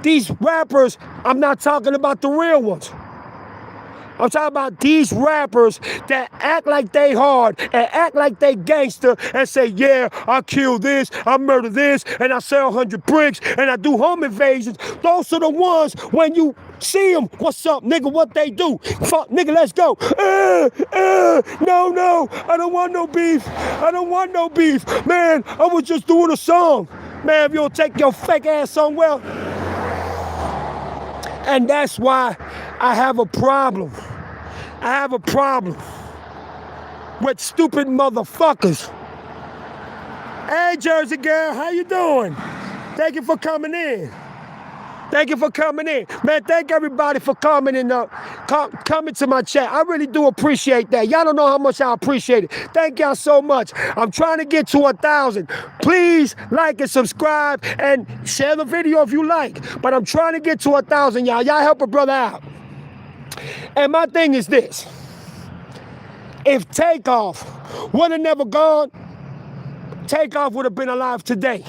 These rappers, I'm not talking about the real ones. I'm talking about these rappers that act like they hard and act like they gangster and say, yeah, I kill this, I murder this, and I sell 100 bricks, and I do home invasions. Those are the ones when you see them, what's up, nigga, what they do? Fuck, nigga, let's go. No, I don't want no beef. I don't want no beef. Man, I was just doing a song. Man, if you don't take your fake ass somewhere. And that's why I have a problem. I have a problem with stupid motherfuckers. Hey, Jersey girl, how you doing? Thank you for coming in. Thank you for coming in. Man, thank everybody for coming and coming to my chat. I really do appreciate that. Y'all don't know how much I appreciate it. Thank y'all so much. I'm trying to get to 1,000. Please like and subscribe and share the video if you like. But I'm trying to get to 1,000, y'all. Y'all help a brother out. And my thing is this. If Takeoff would have never gone, Takeoff would have been alive today.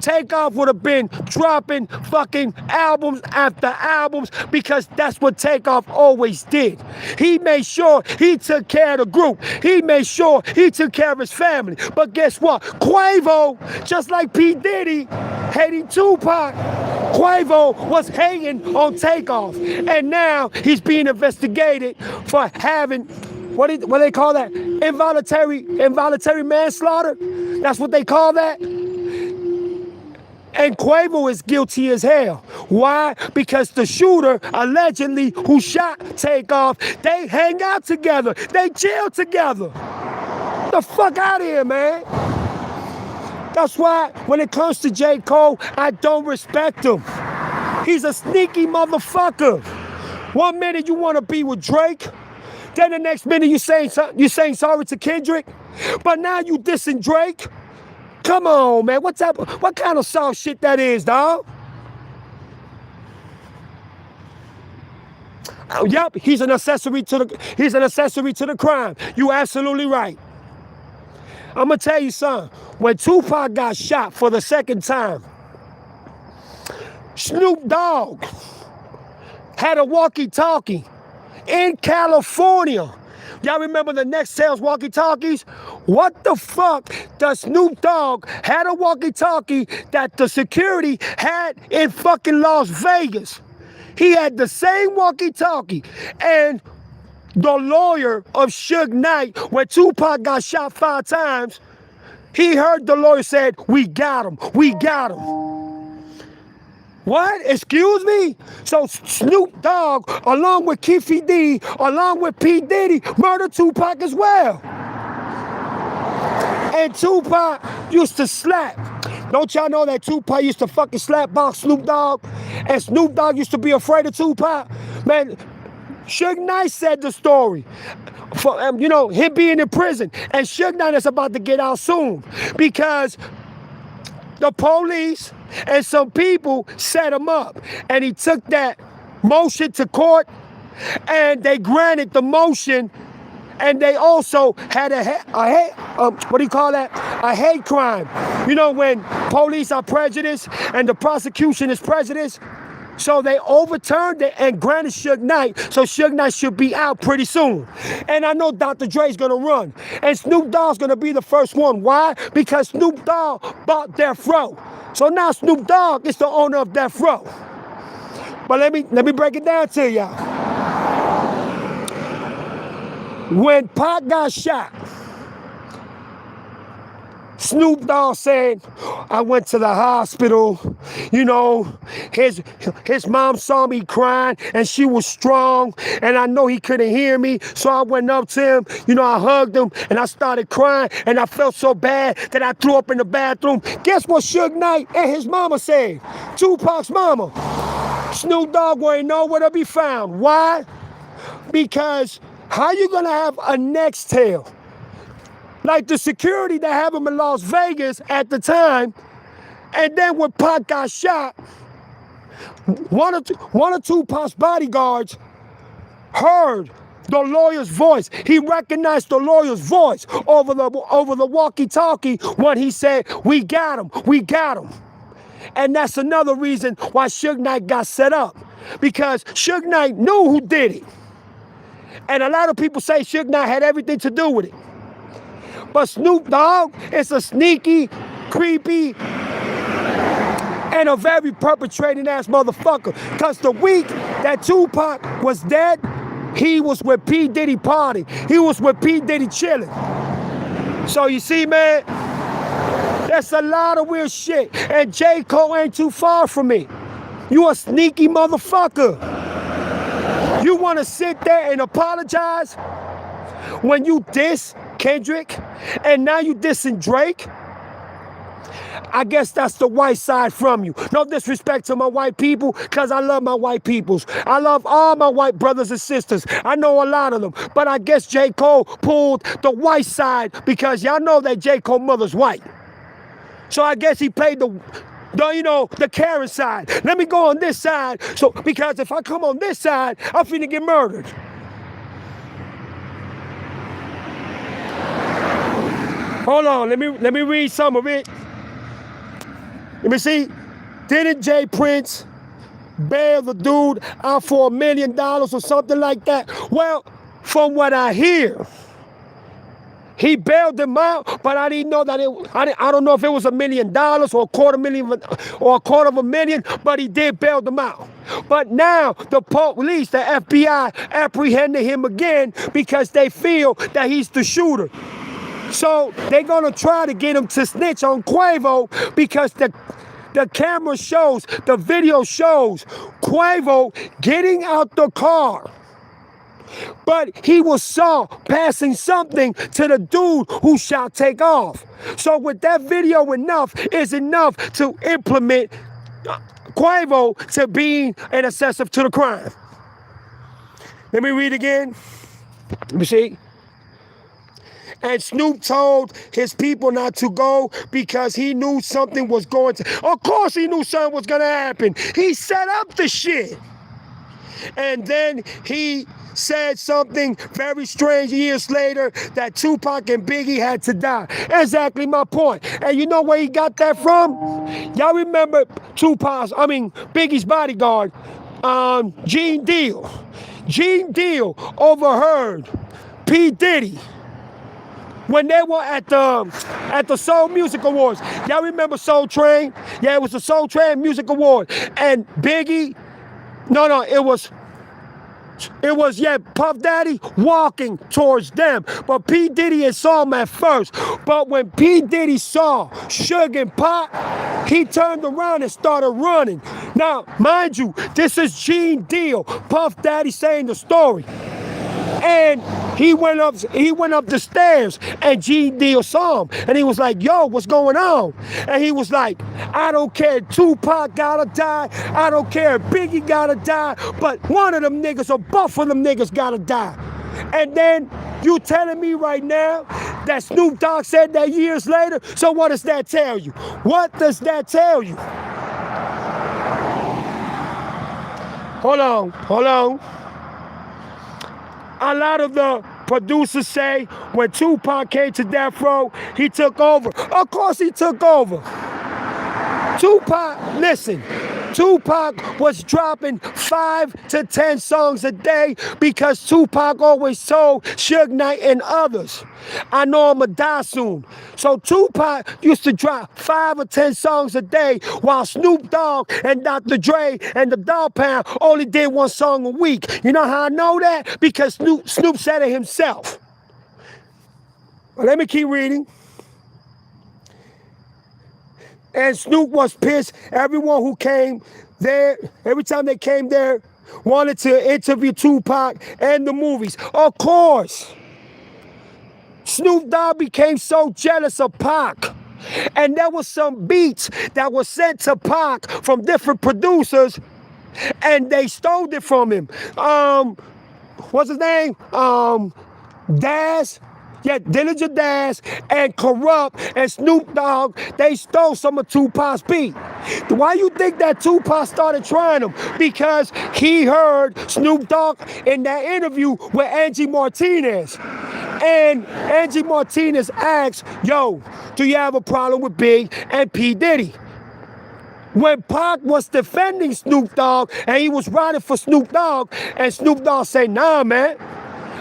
Takeoff would have been dropping fucking albums after albums because that's what Takeoff always did. He made sure he took care of the group. He made sure he took care of his family. But guess what? Quavo, just like P. Diddy, hating Tupac, Quavo was hating on Takeoff. And now he's being investigated for having, what do they call that? Involuntary manslaughter? That's what they call that? And Quavo is guilty as hell. Why? Because the shooter, allegedly, who shot Takeoff, they hang out together. They chill together. The fuck out of here, man. That's why when it comes to J. Cole, I don't respect him. He's a sneaky motherfucker. 1 minute you want to be with Drake, then the next minute you're saying sorry to Kendrick, but now you dissing Drake. Come on, man. What kind of soft shit that is, dog? Yep, he's an accessory to the crime. You absolutely right. I'm gonna tell you something. When Tupac got shot for the second time, Snoop Dogg had a walkie-talkie in California. Y'all remember the Next Sales walkie-talkies? What the fuck does Snoop Dogg had a walkie-talkie that the security had in fucking Las Vegas? He had the same walkie-talkie. And the lawyer of Suge Knight, when Tupac got shot 5 times, he heard the lawyer said, we got him, we got him. What? Excuse me? So Snoop Dogg, along with Keffe D, along with P. Diddy, murdered Tupac as well. And Tupac used to slap. Don't y'all know that Tupac used to fucking slap box Snoop Dogg? And Snoop Dogg used to be afraid of Tupac? Man, Suge Knight said the story. For, him being in prison. And Suge Knight is about to get out soon. Because the police and some people set him up. And he took that motion to court. And they granted the motion. And they also had what do you call that? a hate crime. You know, when police are prejudiced and the prosecution is prejudiced, so they overturned it and granted Suge Knight, so Suge Knight should be out pretty soon. And I know Dr. Dre's gonna run, and Snoop Dogg's gonna be the first one. Why? Because Snoop Dogg bought Death Row. So now Snoop Dogg is the owner of Death Row. But let me break it down to y'all. When Pac got shot, Snoop Dogg said, I went to the hospital, you know, his mom saw me crying and she was strong and I know he couldn't hear me. So I went up to him, you know, I hugged him and I started crying and I felt so bad that I threw up in the bathroom. Guess what Suge Knight and his mama said? Tupac's mama. Snoop Dogg ain't nowhere to be found. Why? Because how you gonna have a next tale? Like the security that have him in Las Vegas at the time, and then when Pac got shot, one or two Pac's bodyguards heard the lawyer's voice. He recognized the lawyer's voice over the walkie-talkie when he said, "We got him, we got him." And that's another reason why Suge Knight got set up, because Suge Knight knew who did it. And a lot of people say Suge Knight had everything to do with it. But Snoop Dogg is a sneaky, creepy, and a very perpetrating ass motherfucker. Because the week that Tupac was dead, he was with P. Diddy party. He was with P. Diddy chilling. So you see, man, that's a lot of weird shit. And J.Cole ain't too far from me. You a sneaky motherfucker. You want to sit there and apologize when you diss Kendrick, and now you dissing Drake? I guess that's the white side from you. No disrespect to my white people, because I love my white peoples. I love all my white brothers and sisters. I know a lot of them. But I guess J. Cole pulled the white side because y'all know that J. Cole mother's white. So I guess he played the Karen side. Let me go on this side, so because if I come on this side, I'm finna get murdered. Hold on, let me read some of it. Let me see. Didn't Jay Prince bail the dude out for $1 million or something like that? Well, from what I hear, he bailed him out, but I didn't know that I don't know if it was $1 million or a quarter of a million, but he did bail them out. But now the police, the FBI, apprehended him again because they feel that he's the shooter. So they're gonna try to get him to snitch on Quavo because the camera shows, the video shows Quavo getting out the car. But he was saw passing something to the dude who shall take off. So with that video is enough to implement Quavo to being an accessory to the crime. Let me read again. Let me see. And Snoop told his people not to go because he knew something was going to. Of course he knew something was going to happen. He set up the shit. And then he said something very strange years later, that Tupac and Biggie had to die. Exactly my point. And you know where he got that from? Y'all remember Biggie's bodyguard, Gene Deal. Gene Deal overheard P. Diddy when they were at the Soul Music Awards. Y'all remember Soul Train? Yeah, it was the Soul Train Music Award. And Biggie, it was Puff Daddy walking towards them. But P. Diddy had saw him at first. But when P. Diddy saw Suge and Pac, he turned around and started running. Now, mind you, this is Gene Deal, Puff Daddy saying the story. And he went up the stairs and Gene Deal saw him. And he was like, yo, what's going on? And he was like, I don't care if Tupac gotta die. I don't care if Biggie gotta die. But one of them niggas or both of them niggas gotta die. And then you telling me right now that Snoop Dogg said that years later? So what does that tell you? What does that tell you? Hold on. A lot of the producers say when Tupac came to Death Row, he took over. Of course he took over. Tupac was dropping 5 to 10 songs a day because Tupac always told Suge Knight and others, I know I'ma die soon. So Tupac used to drop 5 or 10 songs a day while Snoop Dogg and Dr. Dre and the Dogg Pound only did 1 song a week. You know how I know that? Because Snoop said it himself. Well, let me keep reading. And Snoop was pissed. Everyone who came there, every time they came there, wanted to interview Tupac and the movies. Of course, Snoop Dogg became so jealous of Pac. And there was some beats that were sent to Pac from different producers, and they stole it from him. What's his name? Daz. Yeah, Dillinger Daz and Corrupt and Snoop Dogg, they stole some of Tupac's beat. Why you think that Tupac started trying them? Because he heard Snoop Dogg in that interview with Angie Martinez. And Angie Martinez asked, yo, do you have a problem with Big and P. Diddy? When Pac was defending Snoop Dogg and he was riding for Snoop Dogg, and Snoop Dogg said, nah, man,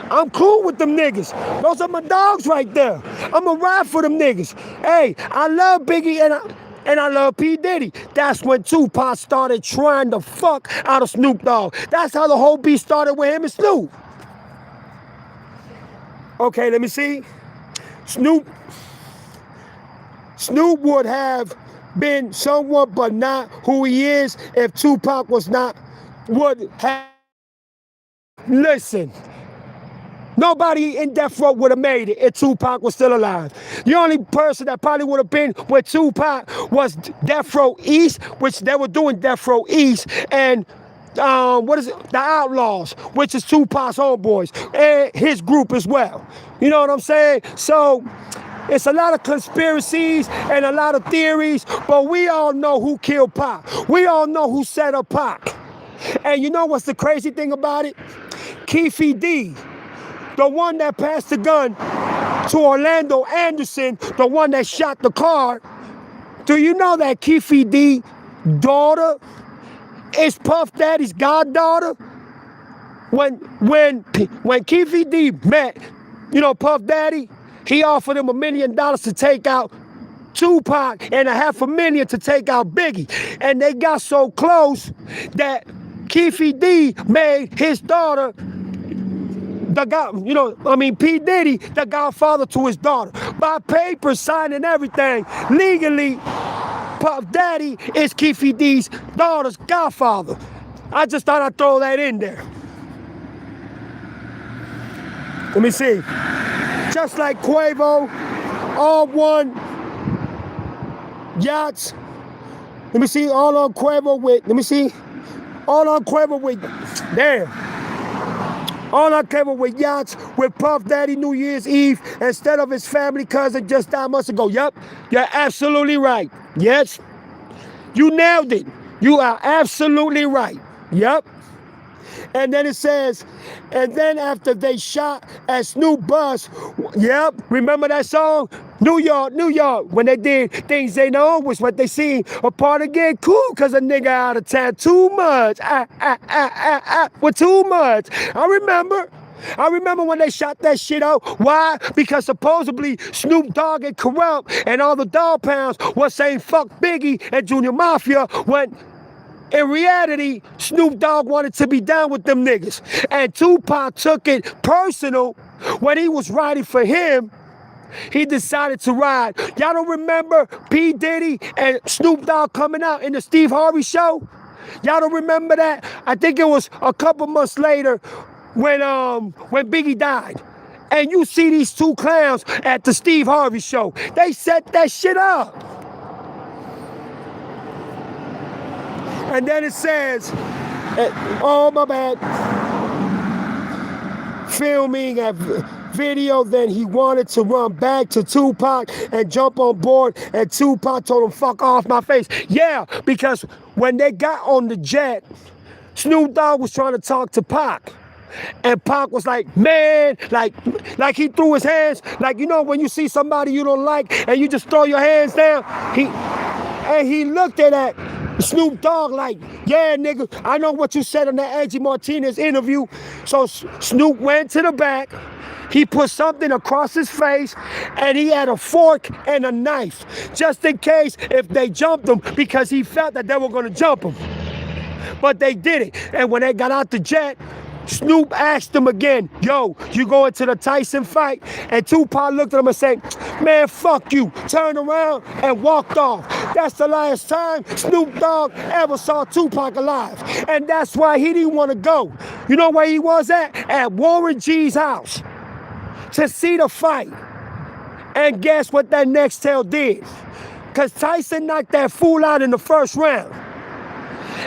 I'm cool with them niggas. Those are my dogs right there. I'ma ride for them niggas. Hey, I love Biggie and I love P. Diddy. That's when Tupac started trying to fuck out of Snoop Dogg. That's how the whole beat started with him and Snoop. Okay, let me see. Snoop would have been someone but not who he is if Tupac was not, would have. Listen. Nobody in Death Row would have made it if Tupac was still alive. The only person that probably would have been with Tupac was Death Row East, which they were doing Death Row East, and what is it? The Outlaws, which is Tupac's homeboys, and his group as well. You know what I'm saying? So it's a lot of conspiracies and a lot of theories, but we all know who killed Pac. We all know who set up Pac. And you know what's the crazy thing about it? Keefe D, the one that passed the gun to Orlando Anderson, the one that shot the car. Do you know that Keefe D daughter is Puff Daddy's goddaughter? When Keefe D met, Puff Daddy, he offered him $1 million to take out Tupac and $500,000 to take out Biggie. And they got so close that Keefe D made his daughter P. Diddy, the godfather to his daughter. By paper, signing everything. Legally, Puff Daddy is Keefe D's daughter's godfather. I just thought I'd throw that in there. Let me see. Just like Quavo, all won yachts. Let me see, all on Quavo with, all on Quavo with yachts with Puff Daddy New Year's Eve instead of his family cousin just died months ago. Yup, you're absolutely right. Yes, you nailed it. You are absolutely right. Yup. And then it says, and then after they shot at Snoop bus, yep, remember that song? New York, New York, when they did Things They Know was what they seen. A part of getting cool, cause a nigga out of town too much. With too much. I remember when they shot that shit out. Why? Because supposedly Snoop Dogg and Corrupt and all the Dogg Pounds was saying fuck Biggie and Junior Mafia when in reality, Snoop Dogg wanted to be down with them niggas. And Tupac took it personal when he was riding for him. He decided to ride. Y'all don't remember P. Diddy and Snoop Dogg coming out in the Steve Harvey show? Y'all don't remember that? I think it was a couple months later when Biggie died. And you see these two clowns at the Steve Harvey show. They set that shit up. And then it says, oh my bad, filming a video, then he wanted to run back to Tupac and jump on board, and Tupac told him, fuck off my face. Yeah, because when they got on the jet, Snoop Dogg was trying to talk to Pac. And Pac was like, man, like he threw his hands, like, you know, when you see somebody you don't like and you just throw your hands down. He looked at that Snoop Dogg like, yeah, nigga, I know what you said in that Angie Martinez interview. So Snoop went to the back. He put something across his face, and he had a fork and a knife, just in case if they jumped him, because he felt that they were going to jump him. But they did it. And when they got out the jet, Snoop asked him again, yo, you going to the Tyson fight? And Tupac looked at him and said, man, fuck you. Turned around and walked off. That's the last time Snoop Dogg ever saw Tupac alive. And that's why he didn't want to go. You know where he was at? At Warren G's house to see the fight. And guess what that next tail did? Because Tyson knocked that fool out in the first round.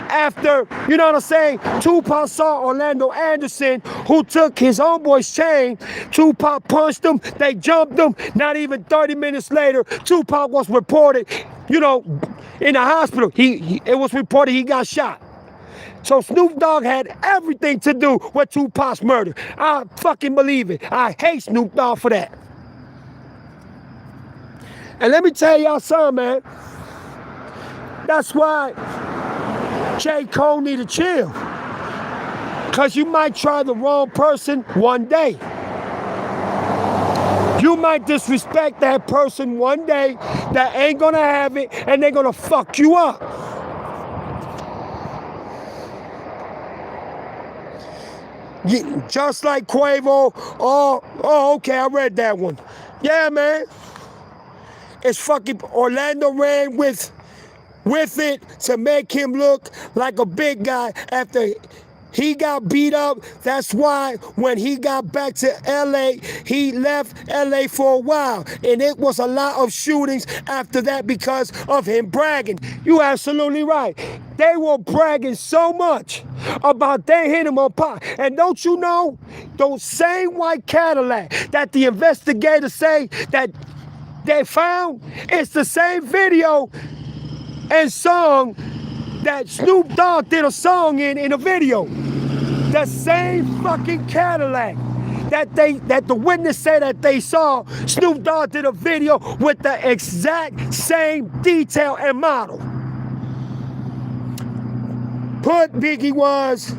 After, you know what I'm saying, Tupac saw Orlando Anderson, who took his homeboy's chain. Tupac punched him, they jumped him. Not even 30 minutes later, Tupac was reported, you know, in the hospital. It was reported he got shot. So Snoop Dogg had everything to do with Tupac's murder. I fucking believe it. I hate Snoop Dogg for that. And let me tell y'all something, man. That's why J.Cole need to chill. Because you might try the wrong person one day. You might disrespect that person one day that ain't going to have it, and they're going to fuck you up. Just like Quavo. Oh, okay, I read that one. Yeah, man. It's fucking Orlando ran with it to make him look like a big guy after he got beat up. That's why when he got back to LA, he left LA for a while. And it was a lot of shootings after that because of him bragging. You absolutely right. They were bragging so much about they hit him on Pac. And don't you know, those same white Cadillac that the investigators say that they found, it's the same video and song that Snoop Dogg did a song in a video. The same fucking Cadillac that the witness said that they saw, Snoop Dogg did a video with the exact same detail and model. Put Biggie was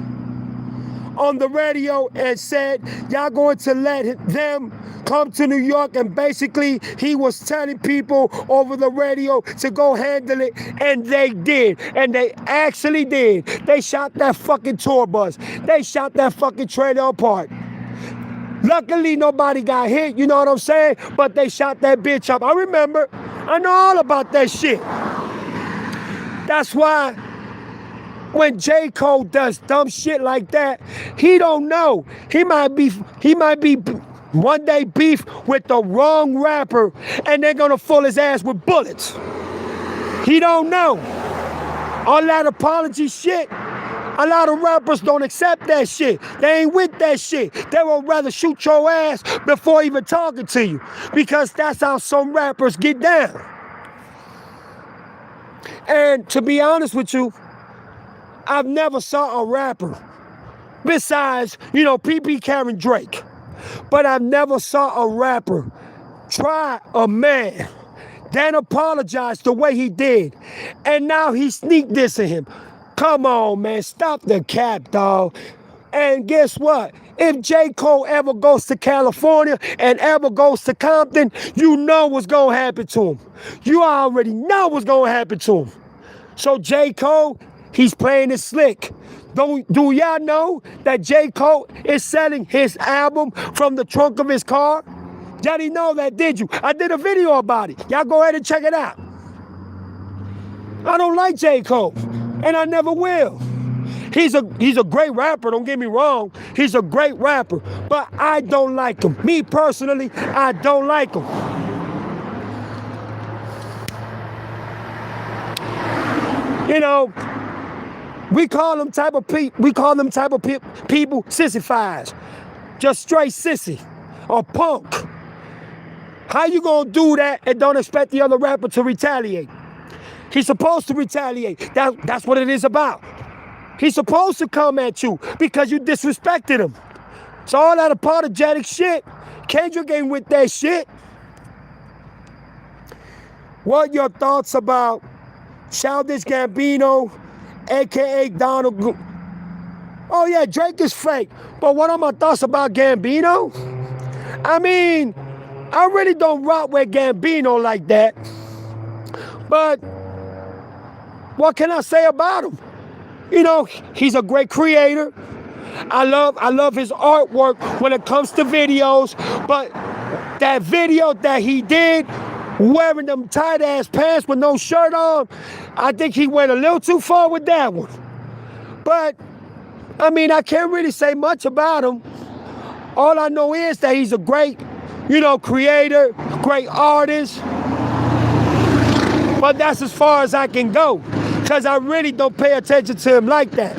on the radio and said, y'all going to let them come to New York, and basically he was telling people over the radio to go handle it, and they did, and they actually did. They shot that fucking tour bus. They shot that fucking trailer apart. Luckily nobody got hit, you know what I'm saying? But they shot that bitch up. I remember. I know all about that shit. That's why when J.Cole does dumb shit like that, he don't know. He might be one day beef with the wrong rapper, and they're gonna fill his ass with bullets. He don't know. All that apology shit, a lot of rappers don't accept that shit. They ain't with that shit. They would rather shoot your ass before even talking to you, because that's how some rappers get down. And to be honest with you, I've never saw a rapper, besides, you know, PP Karen Drake, but I've never saw a rapper try a man, then apologize the way he did, and now he sneak dissing him. Come on, man, stop the cap, dog. And guess what? If J. Cole ever goes to California and ever goes to Compton, you know what's gonna happen to him. You already know what's gonna happen to him. So J. Cole, he's playing it slick. Do y'all know that J. Cole is selling his album from the trunk of his car? Y'all didn't know that, did you? I did a video about it. Y'all go ahead and check it out. I don't like J. Cole, and I never will. He's a great rapper, don't get me wrong. He's a great rapper, but I don't like him. Me personally, I don't like him. You know, we call them type of people sissifies. Just straight sissy or punk. How you gonna do that and don't expect the other rapper to retaliate? He's supposed to retaliate. That's what it is about. He's supposed to come at you because you disrespected him. So all that apologetic shit, Kendrick ain't with that shit. What your thoughts about Childish Gambino, aka Donald? Oh yeah, Drake is fake. But what are my thoughts about Gambino? I mean, I really don't rock with Gambino like that. But what can I say about him? You know, he's a great creator. I love his artwork when it comes to videos. But that video that he did, wearing them tight ass pants with no shirt on, I think he went a little too far with that one. But I mean, I can't really say much about him. All I know is that he's a great, creator, great artist. But that's as far as I can go, because I really don't pay attention to him like that.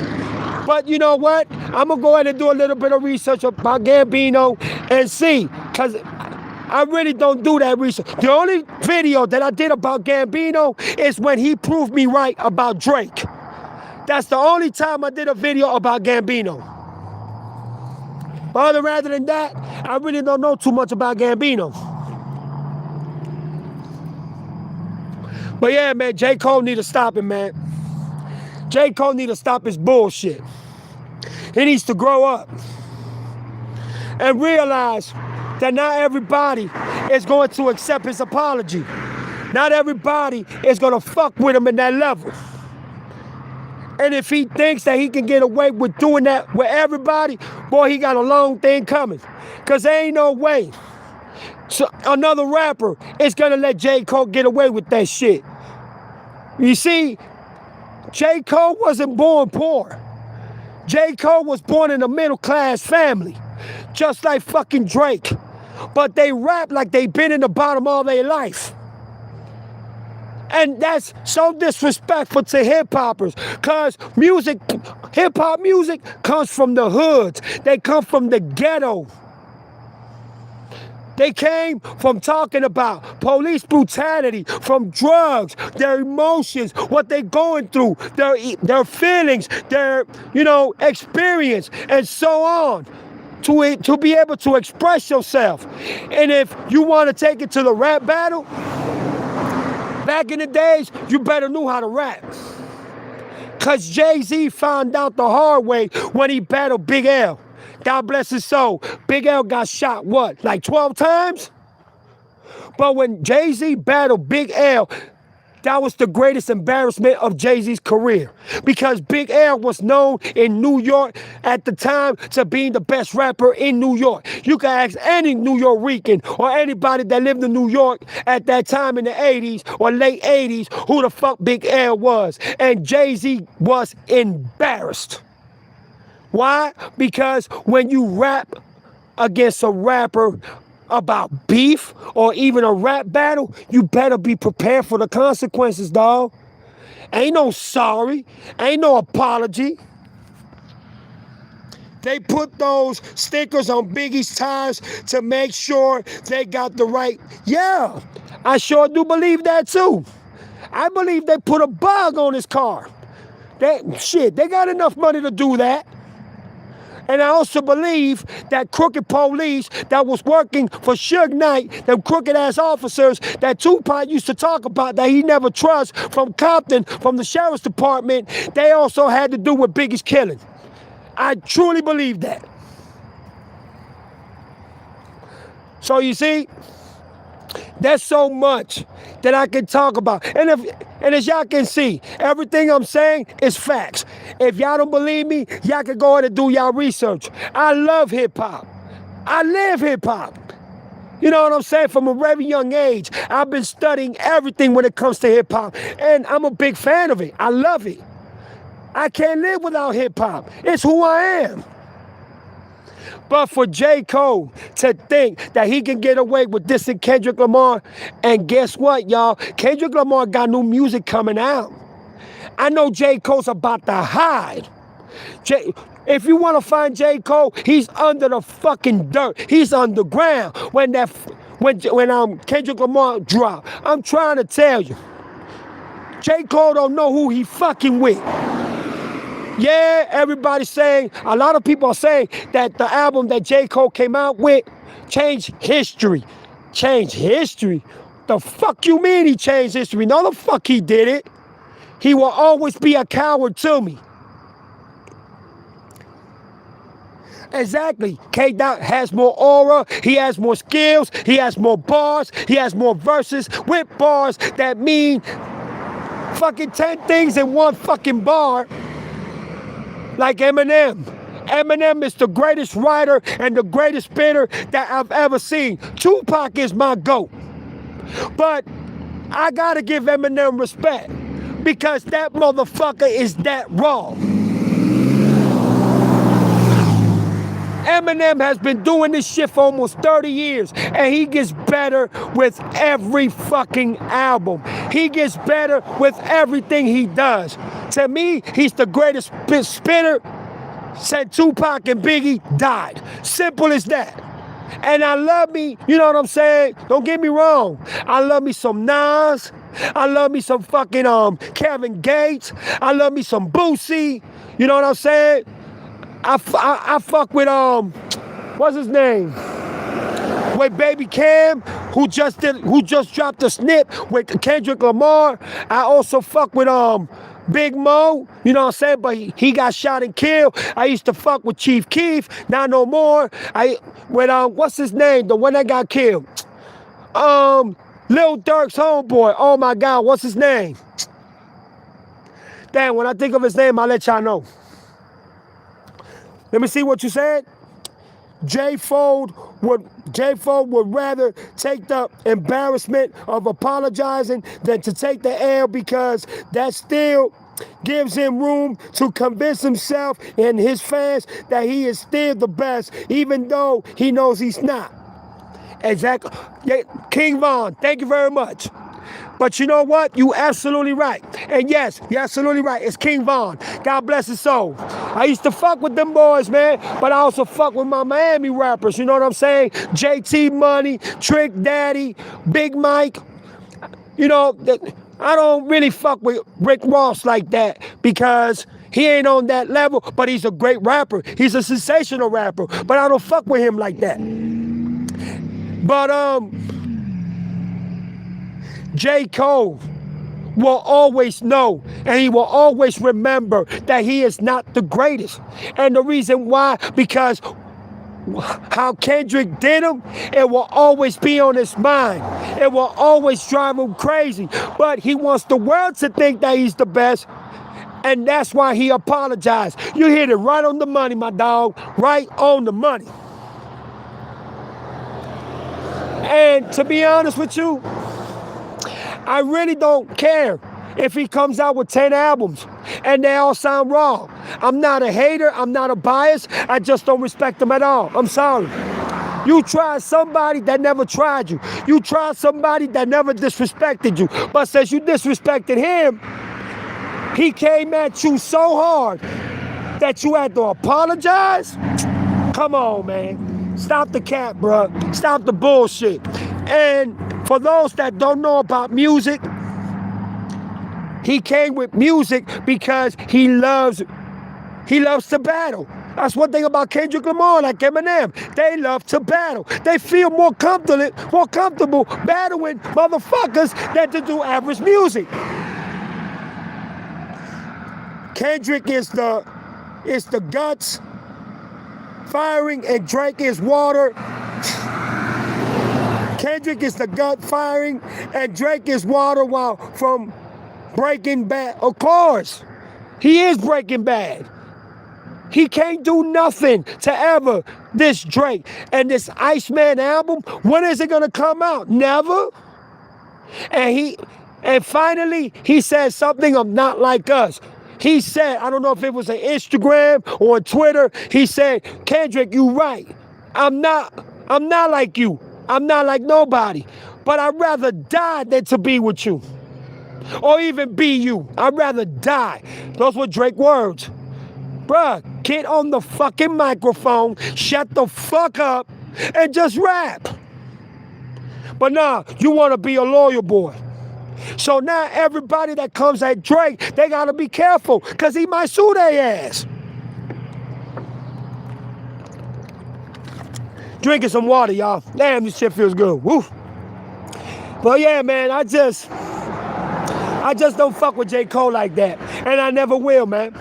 But you know what? I'm going to go ahead and do a little bit of research about Gambino and see, because I really don't do that research. The only video that I did about Gambino is when he proved me right about Drake. That's the only time I did a video about Gambino. Rather than that, I really don't know too much about Gambino. But yeah, man, J.Cole need to stop it, man. J.Cole need to stop his bullshit. He needs to grow up and realize that not everybody is going to accept his apology. Not everybody is going to fuck with him in that level. And if he thinks that he can get away with doing that with everybody, boy, he got a long thing coming. Because there ain't no way another rapper is going to let J. Cole get away with that shit. You see, J. Cole wasn't born poor. J. Cole was born in a middle-class family, just like fucking Drake. But they rap like they've been in the bottom all their life. And that's so disrespectful to hip-hoppers, because hip-hop music comes from the hoods. They come from the ghetto. They came from talking about police brutality, from drugs, their emotions, what they're going through, their feelings, their, experience, and so on, to be able to express yourself. And if you want to take it to the rap battle, back in the days, you better know how to rap. Because Jay-Z found out the hard way when he battled Big L. God bless his soul. Big L got shot, like 12 times? But when Jay-Z battled Big L, that was the greatest embarrassment of Jay-Z's career. Because Big L was known in New York at the time to being the best rapper in New York. You can ask any New Yorican or anybody that lived in New York at that time in the 80s or late 80s who the fuck Big L was. And Jay-Z was embarrassed. Why? Because when you rap against a rapper about beef or even a rap battle, you better be prepared for the consequences, dog. Ain't no sorry. Ain't no apology. They put those stickers on Biggie's tires to make sure they got the right. Yeah, I sure do believe that too. I believe they put a bug on his car. They got enough money to do that. And I also believe that crooked police that was working for Suge Knight, them crooked-ass officers that Tupac used to talk about that he never trusts from Compton, from the sheriff's department, they also had to do with Biggie's killing. I truly believe that. So you see, there's so much that I can talk about. And as y'all can see, everything I'm saying is facts. If y'all don't believe me, y'all can go ahead and do y'all research. I love hip-hop. I live hip-hop. You know what I'm saying? From a very young age, I've been studying everything when it comes to hip-hop. And I'm a big fan of it. I love it. I can't live without hip-hop. It's who I am. But for J. Cole to think that he can get away with dissing Kendrick Lamar, and guess what, y'all? Kendrick Lamar got new music coming out. I know J. Cole's about to hide. If you want to find J. Cole, he's under the fucking dirt. He's underground. When Kendrick Lamar drop, I'm trying to tell you, J. Cole don't know who he fucking with. Yeah, everybody's saying, a lot of people are saying that the album that J. Cole came out with changed history. Changed history? The fuck you mean he changed history? No, the fuck he did it. He will always be a coward to me. Exactly. K-Dot has more aura, he has more skills, he has more bars, he has more verses with bars that mean fucking 10 things in one fucking bar, like Eminem. Eminem is the greatest writer and the greatest spitter that I've ever seen. Tupac is my GOAT. But I gotta give Eminem respect because that motherfucker is that raw. Eminem has been doing this shit for almost 30 years, and he gets better with every fucking album. He gets better with everything he does. To me, he's the greatest spitter since Tupac and Biggie died. Simple as that. And I love me, you know what I'm saying? Don't get me wrong. I love me some Nas. I love me some fucking Kevin Gates. I love me some Boosie. You know what I'm saying? I fuck with what's his name? With Baby Cam, who just dropped a snip with Kendrick Lamar. I also fuck with Big Mo, you know what I'm saying? But he got shot and killed. I used to fuck with Chief Keef, not no more. What's his name? The one that got killed. Lil Durk's homeboy. Oh my God, what's his name? Damn, when I think of his name, I'll let y'all know. Let me see what you said. J.Cole would rather take the embarrassment of apologizing than to take the L because that still gives him room to convince himself and his fans that he is still the best, even though he knows he's not. Exactly. Yeah, King Von, thank you very much. But you know what? You absolutely right. And yes, you're absolutely right. It's King Von. God bless his soul. I used to fuck with them boys, man. But I also fuck with my Miami rappers. You know what I'm saying? JT Money, Trick Daddy, Big Mike. You know, I don't really fuck with Rick Ross like that because he ain't on that level, but he's a great rapper. He's a sensational rapper. But I don't fuck with him like that. But J. Cole will always know and he will always remember that he is not the greatest. And the reason why, because how Kendrick did him, it will always be on his mind. It will always drive him crazy. But he wants the world to think that he's the best. And that's why he apologized. You hit it right on the money, my dog. Right on the money. And to be honest with you, I really don't care if he comes out with 10 albums and they all sound wrong. I'm not a hater. I'm not a bias. I just don't respect them at all. I'm sorry. You tried somebody that never tried you. You tried somebody that never disrespected you. But since you disrespected him, he came at you so hard that you had to apologize? Come on, man. Stop the cap, bruh. Stop the bullshit. And for those that don't know about music, he came with music because he loves to battle. That's one thing about Kendrick Lamar, like Eminem. They love to battle. They feel more comfortable battling motherfuckers than to do average music. Kendrick is the guts firing and Drake is water. Kendrick is the gut firing and Drake is water while from Breaking Bad. Of course, he is Breaking Bad. He can't do nothing to ever diss Drake. And this Iceman album, when is it gonna come out? Never. And finally, he said something of Not Like Us. He said, I don't know if it was on Instagram or on Twitter, he said, Kendrick, you right. I'm not like you. I'm not like nobody. But I'd rather die than to be with you. Or even be you. I'd rather die. Those were Drake words. Bruh, get on the fucking microphone, shut the fuck up, and just rap. But nah, you want to be a lawyer boy. So now everybody that comes at Drake, they gotta be careful, because he might sue their ass. Drinking some water, y'all. Damn, this shit feels good. Woo. But yeah, man, I just don't fuck with J. Cole like that. And I never will, man.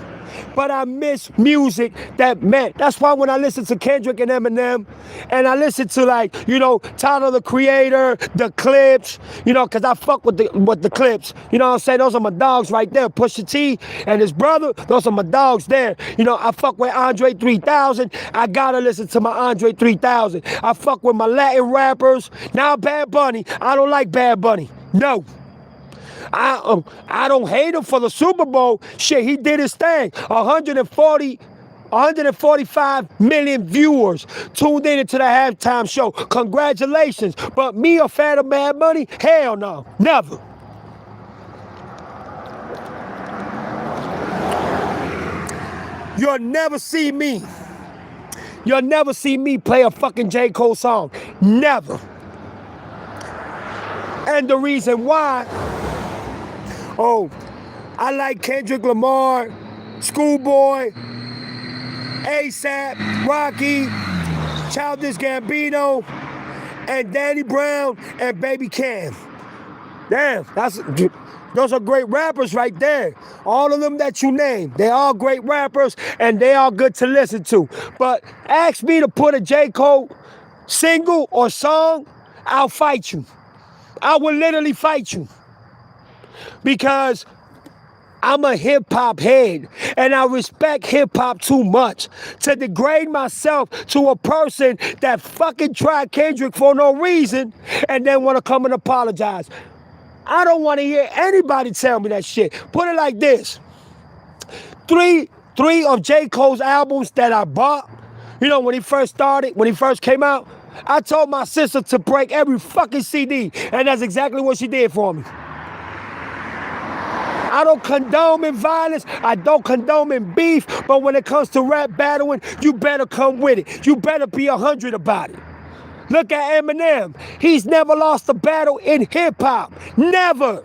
But I miss music that meant. That's why when I listen to Kendrick and Eminem, and I listen to, like, you know, Tyler the Creator, the Clips, you know, because I fuck with the Clips. You know what I'm saying? Those are my dogs right there. Pusha T and his brother, those are my dogs there. You know, I fuck with Andre 3000. I gotta listen to my Andre 3000. I fuck with my Latin rappers. Now Bad Bunny. I don't like Bad Bunny. No. I don't hate him for the Super Bowl. Shit, he did his thing. 145 million viewers tuned into the halftime show. Congratulations. But me, a fan of Bad Bunny? Hell no. Never. You'll never see me. You'll never see me play a fucking J. Cole song. Never. And the reason why, I like Kendrick Lamar, Schoolboy, A$AP, Rocky, Childish Gambino, and Danny Brown, and Baby Cam. Damn, those are great rappers right there. All of them that you named, they are great rappers, and they are good to listen to. But ask me to put a J. Cole single or song, I'll fight you. I will literally fight you. Because I'm a hip-hop head, and I respect hip-hop too much to degrade myself to a person that fucking tried Kendrick for no reason and then want to come and apologize. I don't want to hear anybody tell me that shit. Put it like this. Three of J. Cole's albums that I bought, you know, when he first came out, I told my sister to break every fucking CD, and that's exactly what she did for me. I don't condone in violence, I don't condone in beef, but when it comes to rap battling, you better come with it. You better be 100 about it. Look at Eminem. He's never lost a battle in hip-hop. Never.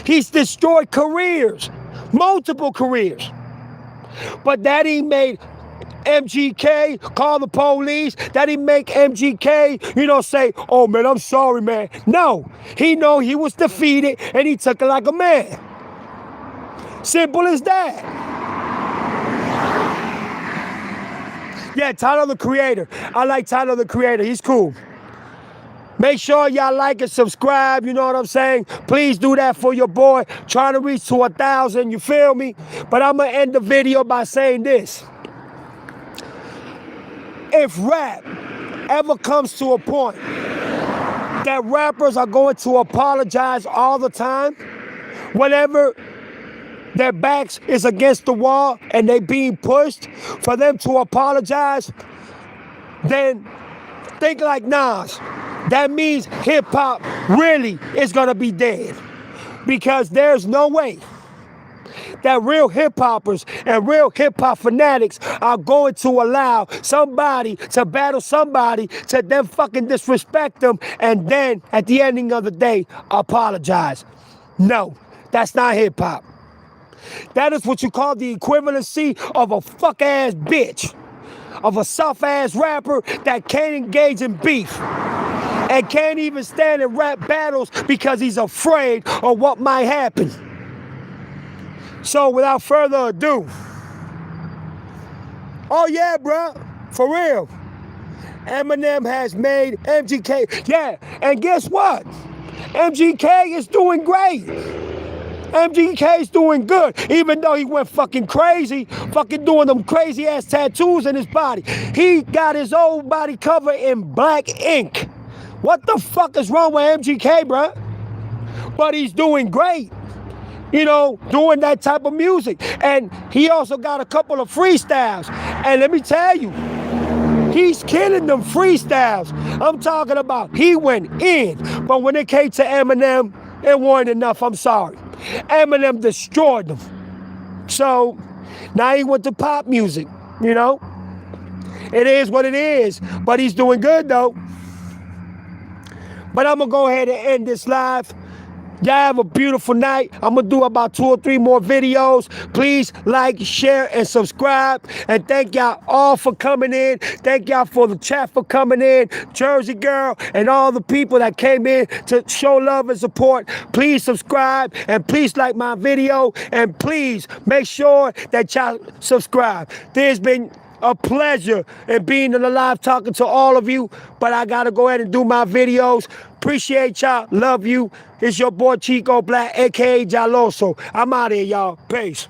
He's destroyed careers, multiple careers. But that he made MGK call the police, that he make MGK, you know, say, oh man, I'm sorry, man. No, he know he was defeated and he took it like a man. Simple as that. Yeah, Tyler the Creator. I like Tyler the Creator. He's cool. Make sure y'all like and subscribe, you know what I'm saying? Please do that for your boy. Trying to reach to 1,000, you feel me? But I'm going to end the video by saying this. If rap ever comes to a point that rappers are going to apologize all the time, whenever their backs is against the wall and they being pushed for them to apologize, then think like Nas. That means hip-hop really is gonna be dead, because there's no way that real hip-hoppers and real hip-hop fanatics are going to allow somebody to battle somebody to then fucking disrespect them and then at the ending of the day apologize. No, that's not hip-hop. That is what you call the equivalency of a fuck-ass bitch, of a soft-ass rapper that can't engage in beef and can't even stand in rap battles because he's afraid of what might happen. So without further ado, oh yeah, bro, for real, Eminem has made MGK, yeah, and guess what? MGK is doing great. MGK's doing good, even though he went fucking crazy, fucking doing them crazy ass tattoos in his body. He got his whole body covered in black ink. What the fuck is wrong with MGK, bruh? But he's doing great, you know, doing that type of music. And he also got a couple of freestyles. And let me tell you, he's killing them freestyles. I'm talking about he went in. But when it came to Eminem, it wasn't enough, I'm sorry. Eminem destroyed them. So now he went to pop music, you know. It is what it is, but he's doing good though. But I'm gonna go ahead and end this live. Y'all have a beautiful night. I'm going to do about 2 or 3 more videos. Please like, share, and subscribe. And thank y'all all for coming in. Thank y'all for the chat for coming in. Jersey Girl and all the people that came in to show love and support. Please subscribe and please like my video. And please make sure that y'all subscribe. There's been a pleasure in being alive talking to all of you, but I gotta go ahead and do my videos. Appreciate y'all. Love you. It's your boy Chico Black, aka Jaloso. I'm out here, y'all. Peace.